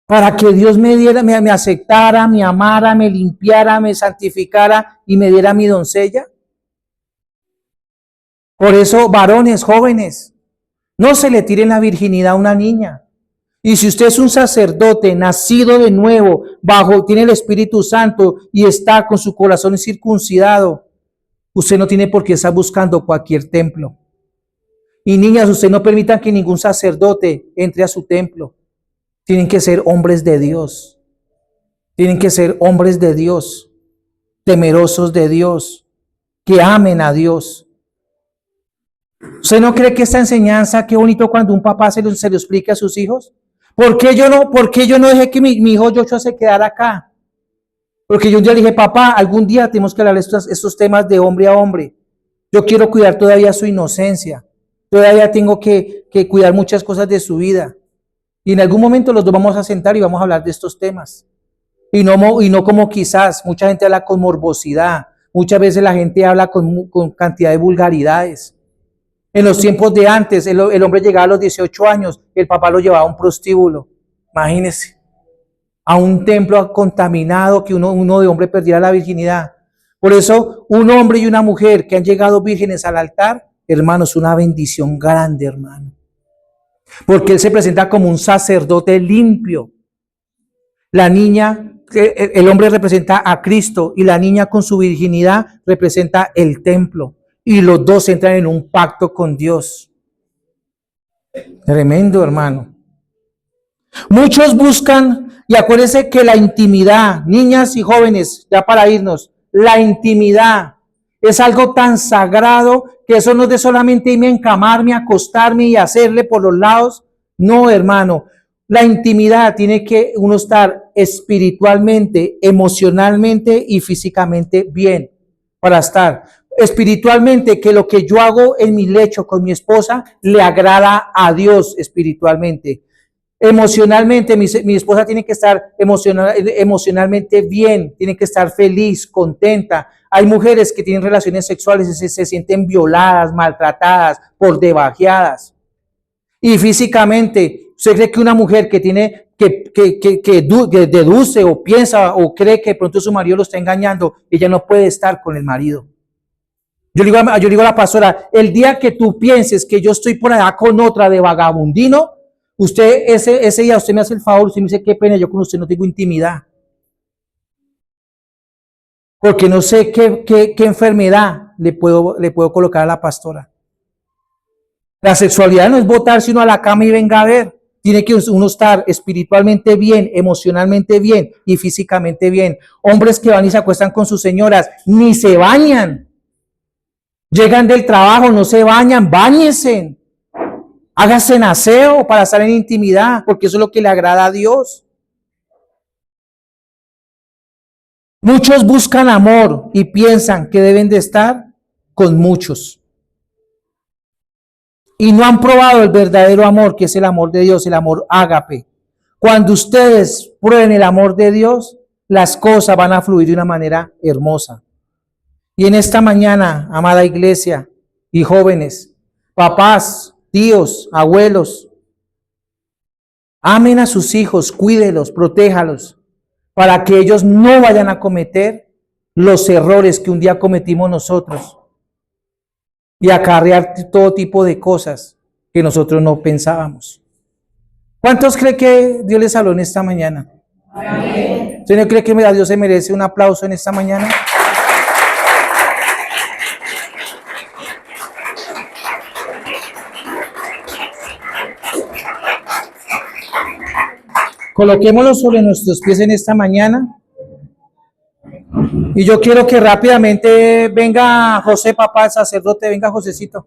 Para que Dios me diera, me aceptara, me amara, me limpiara, me santificara y me diera mi doncella. Por eso, varones, jóvenes, no se le tiren la virginidad a una niña. Y si usted es un sacerdote nacido de nuevo, tiene el Espíritu Santo y está con su corazón circuncidado, usted no tiene por qué estar buscando cualquier templo. Y niñas, usted no permita que ningún sacerdote entre a su templo. Tienen que ser hombres de Dios. Tienen que ser hombres de Dios, temerosos de Dios, que amen a Dios. ¿Usted no cree que esta enseñanza, qué bonito cuando un papá se lo explique a sus hijos? ¿Por qué yo no dejé que mi hijo Joshua se quedara acá? Porque yo un día le dije, papá, algún día tenemos que hablar estos temas de hombre a hombre. Yo quiero cuidar todavía su inocencia. Todavía tengo que cuidar muchas cosas de su vida. Y en algún momento los dos vamos a sentar y vamos a hablar de estos temas. Y no como quizás, mucha gente habla con morbosidad. Muchas veces la gente habla con cantidad de vulgaridades. En los tiempos de antes, el hombre llegaba a los 18 años, el papá lo llevaba a un prostíbulo. Imagínense, a un templo contaminado, que uno de hombre perdiera la virginidad. Por eso, un hombre y una mujer que han llegado vírgenes al altar, hermano, es una bendición grande, hermano. Porque él se presenta como un sacerdote limpio. La niña, el hombre representa a Cristo y la niña con su virginidad representa el templo. Y los dos entran en un pacto con Dios. Tremendo, hermano. Muchos buscan, y acuérdense que la intimidad, niñas y jóvenes, ya para irnos, la intimidad es algo tan sagrado que eso no es de solamente irme a encamarme, acostarme y hacerle por los lados. No, hermano. La intimidad tiene que uno estar espiritualmente, emocionalmente y físicamente bien para estar. Espiritualmente, que lo que yo hago en mi lecho con mi esposa le agrada a Dios espiritualmente. Emocionalmente, mi esposa tiene que estar emocionalmente bien, tiene que estar feliz, contenta. Hay mujeres que tienen relaciones sexuales y se sienten violadas, maltratadas, por debajeadas. Y físicamente, ¿usted cree que una mujer que tiene que deduce o piensa o cree que de pronto su marido lo está engañando, ella no puede estar con el marido? Yo le digo a la pastora, el día que tú pienses que yo estoy por allá con otra de vagabundino, ese día usted me hace el favor, usted me dice, qué pena, yo con usted no tengo intimidad. Porque no sé qué enfermedad le puedo colocar a la pastora. La sexualidad no es botarse uno a la cama y venga a ver. Tiene que uno estar espiritualmente bien, emocionalmente bien y físicamente bien. Hombres que van y se acuestan con sus señoras, ni se bañan. Llegan del trabajo, no se bañan, báñense. Háganse aseo para estar en intimidad, porque eso es lo que le agrada a Dios. Muchos buscan amor y piensan que deben de estar con muchos. Y no han probado el verdadero amor, que es el amor de Dios, el amor ágape. Cuando ustedes prueben el amor de Dios, las cosas van a fluir de una manera hermosa. Y en esta mañana, amada iglesia y jóvenes, papás, tíos, abuelos, amen a sus hijos, cuídelos, protéjalos, para que ellos no vayan a cometer los errores que un día cometimos nosotros y acarrear todo tipo de cosas que nosotros no pensábamos. ¿Cuántos creen que Dios les habló en esta mañana? Amén. ¿Usted no cree que Dios se merece un aplauso en esta mañana? Coloquémoslo sobre nuestros pies en esta mañana. Y yo quiero que rápidamente venga José, papá, el sacerdote, venga Josecito.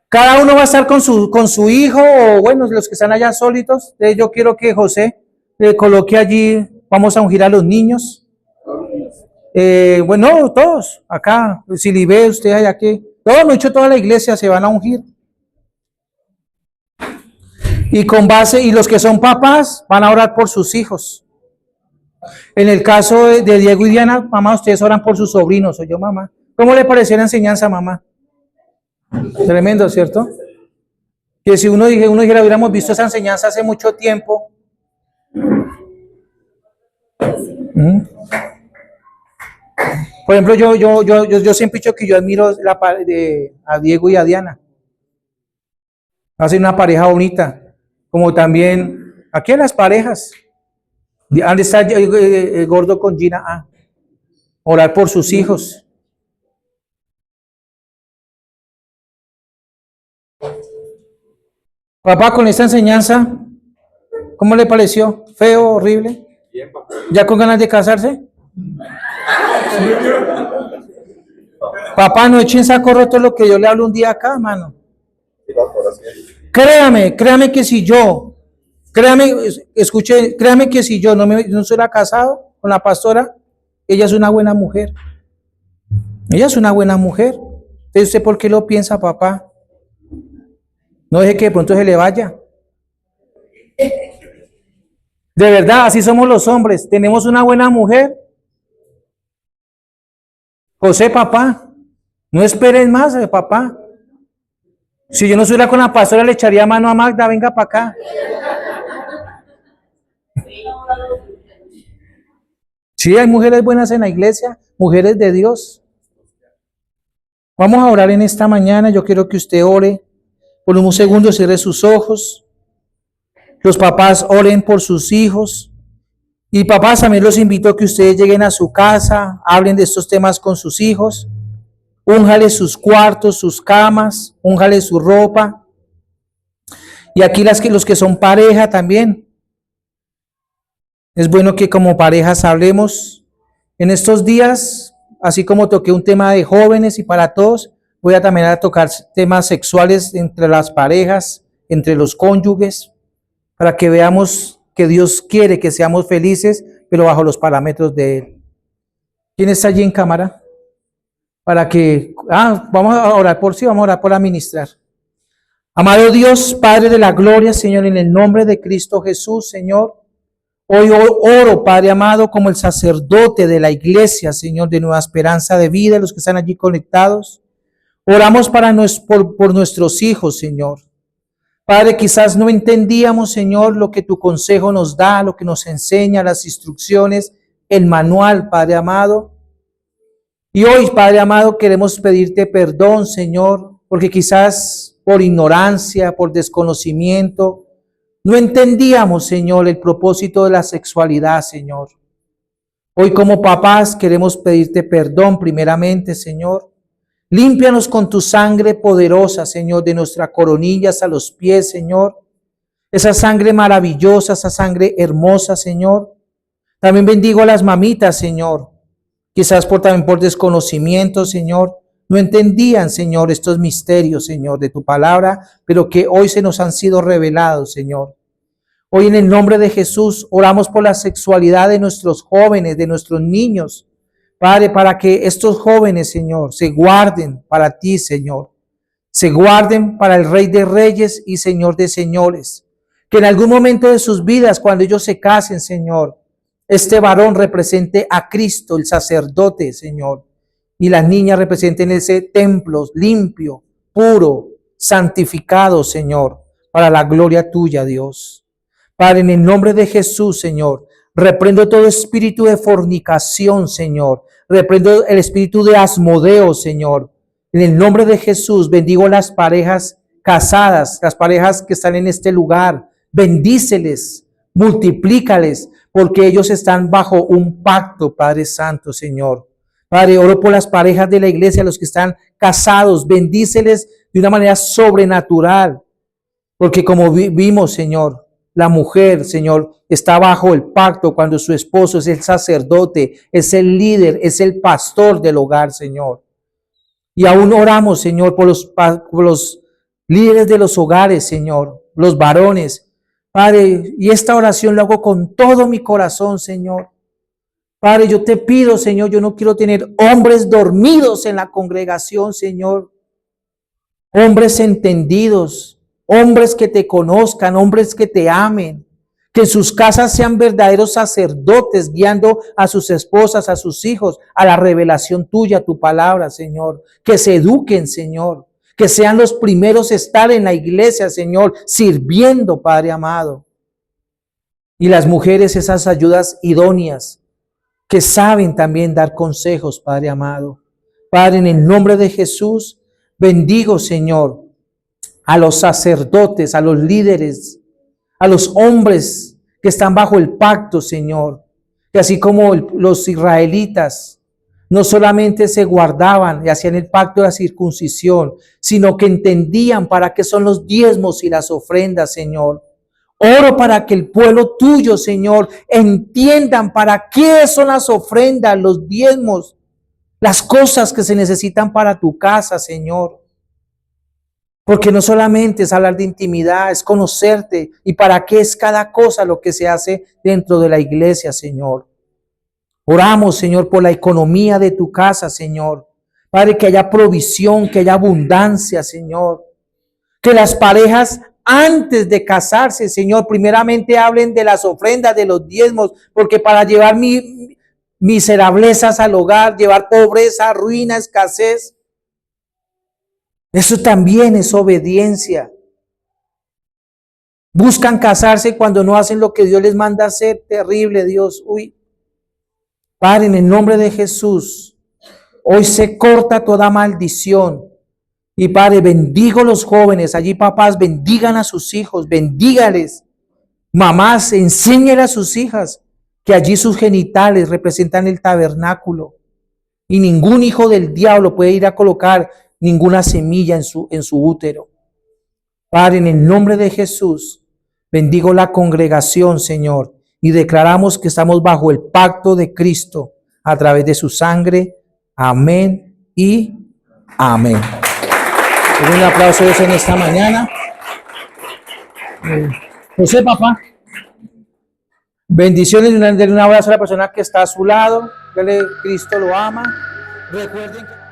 Cada uno va a estar con su hijo, o bueno, los que están allá solitos. Entonces yo quiero que José le coloque allí, vamos a ungir a los niños. Bueno, todos, acá, si le ve usted hay aquí, todos, mucho, toda la iglesia se van a ungir. Y con base, y los que son papás van a orar por sus hijos. En el caso de Diego y Diana, mamá, ustedes oran por sus sobrinos, soy yo, mamá. ¿Cómo le pareció la enseñanza, mamá? Tremendo, ¿cierto? Que si uno dijera, hubiéramos visto esa enseñanza hace mucho tiempo. Por ejemplo, yo siempre he dicho que yo admiro a Diego y a Diana. Hacen una pareja bonita. Como también, aquí en las parejas. ¿Dónde está el gordo con Gina? Orar por sus hijos. Papá, con esta enseñanza, ¿cómo le pareció? ¿Feo, horrible? Bien, papá. ¿Ya con ganas de casarse? Papá, no echen saco roto lo que yo le hablo un día acá, mano. Créame que si yo, créame que si yo no estuviera casado con la pastora, ella es una buena mujer. Ella es una buena mujer. Entonces, ¿usted por qué lo piensa, papá? No deje que de pronto se le vaya. De verdad, así somos los hombres. Tenemos una buena mujer. José, papá, no esperes más, papá. Si yo no estuviera con la pastora, le echaría mano a Magda, venga para acá. Sí, hay mujeres buenas en la iglesia, mujeres de Dios. Vamos a orar en esta mañana. Yo quiero que usted ore. Por un segundo cierre sus ojos. Los papás oren por sus hijos. Y papás, también los invito a que ustedes lleguen a su casa, hablen de estos temas con sus hijos. Únjale sus cuartos, sus camas, únjale su ropa. Y aquí los que son pareja también. Es bueno que como parejas hablemos. En estos días, así como toqué un tema de jóvenes y para todos, voy a también a tocar temas sexuales entre las parejas, entre los cónyuges, para que veamos que Dios quiere que seamos felices, pero bajo los parámetros de Él. ¿Quién está allí en cámara? Para que, vamos a orar por sí, vamos a orar por administrar. Amado Dios, Padre de la gloria, Señor, en el nombre de Cristo Jesús, Señor, hoy oro, Padre amado, como el sacerdote de la iglesia, Señor, de Nueva Esperanza de Vida, los que están allí conectados. Oramos por nuestros hijos, Señor. Padre, quizás no entendíamos, Señor, lo que tu consejo nos da, lo que nos enseña, las instrucciones, el manual, Padre amado. Y hoy, Padre amado, queremos pedirte perdón, Señor, porque quizás por ignorancia, por desconocimiento, no entendíamos, Señor, el propósito de la sexualidad, Señor. Hoy como papás queremos pedirte perdón primeramente, Señor. Límpianos con tu sangre poderosa, Señor, de nuestra coronilla hasta los pies, Señor. Esa sangre maravillosa, esa sangre hermosa, Señor. También bendigo a las mamitas, Señor. Quizás también por desconocimiento, Señor. No entendían, Señor, estos misterios, Señor, de tu palabra, pero que hoy se nos han sido revelados, Señor. Hoy en el nombre de Jesús oramos por la sexualidad de nuestros jóvenes, de nuestros niños. Padre, para que estos jóvenes, Señor, se guarden para ti, Señor. Se guarden para el Rey de Reyes y Señor de Señores. Que en algún momento de sus vidas, cuando ellos se casen, Señor, este varón represente a Cristo, el sacerdote, Señor. Y las niñas representen ese templo limpio, puro, santificado, Señor, para la gloria tuya, Dios. Padre, en el nombre de Jesús, Señor, reprendo todo espíritu de fornicación, Señor. Reprendo el espíritu de Asmodeo, Señor. En el nombre de Jesús, bendigo las parejas casadas, las parejas que están en este lugar. Bendíceles, multiplícales, porque ellos están bajo un pacto, Padre Santo, Señor. Padre, oro por las parejas de la iglesia, los que están casados. Bendíceles de una manera sobrenatural. Porque como vimos, Señor, la mujer, Señor, está bajo el pacto cuando su esposo es el sacerdote, es el líder, es el pastor del hogar, Señor. Y aún oramos, Señor, por los líderes de los hogares, Señor, los varones. Padre, y esta oración la hago con todo mi corazón, Señor. Padre, yo te pido, Señor, yo no quiero tener hombres dormidos en la congregación, Señor. Hombres entendidos, hombres que te conozcan, hombres que te amen, que en sus casas sean verdaderos sacerdotes guiando a sus esposas, a sus hijos, a la revelación tuya, tu palabra, Señor. Que se eduquen, Señor. Que sean los primeros a estar en la iglesia, Señor, sirviendo, Padre amado. Y las mujeres, esas ayudas idóneas, que saben también dar consejos, Padre amado. Padre, en el nombre de Jesús, bendigo, Señor, a los sacerdotes, a los líderes, a los hombres que están bajo el pacto, Señor. Que así como los israelitas no solamente se guardaban y hacían el pacto de la circuncisión, sino que entendían para qué son los diezmos y las ofrendas, Señor. Oro para que el pueblo tuyo, Señor, entiendan para qué son las ofrendas, los diezmos, las cosas que se necesitan para tu casa, Señor. Porque no solamente es hablar de intimidad, es conocerte y para qué es cada cosa lo que se hace dentro de la iglesia, Señor. Oramos, Señor, por la economía de tu casa, Señor. Padre, que haya provisión, que haya abundancia, Señor. Que las parejas antes de casarse, Señor, primeramente hablen de las ofrendas, de los diezmos, porque para llevar miserablezas al hogar, llevar pobreza, ruina, escasez, eso también es obediencia. Buscan casarse cuando no hacen lo que Dios les manda hacer. Terrible, Dios. Uy. Padre, en el nombre de Jesús, hoy se corta toda maldición. Y Padre, bendigo los jóvenes, allí papás, bendigan a sus hijos, bendígales. Mamás, enséñale a sus hijas que allí sus genitales representan el tabernáculo. Y ningún hijo del diablo puede ir a colocar ninguna semilla en su útero. Padre, en el nombre de Jesús, bendigo la congregación, Señor, y declaramos que estamos bajo el pacto de Cristo a través de su sangre. Amén y amén. Un aplauso a Dios en esta mañana. José, papá. Bendiciones, denle un abrazo a la persona que está a su lado. Cristo lo ama. Recuerden que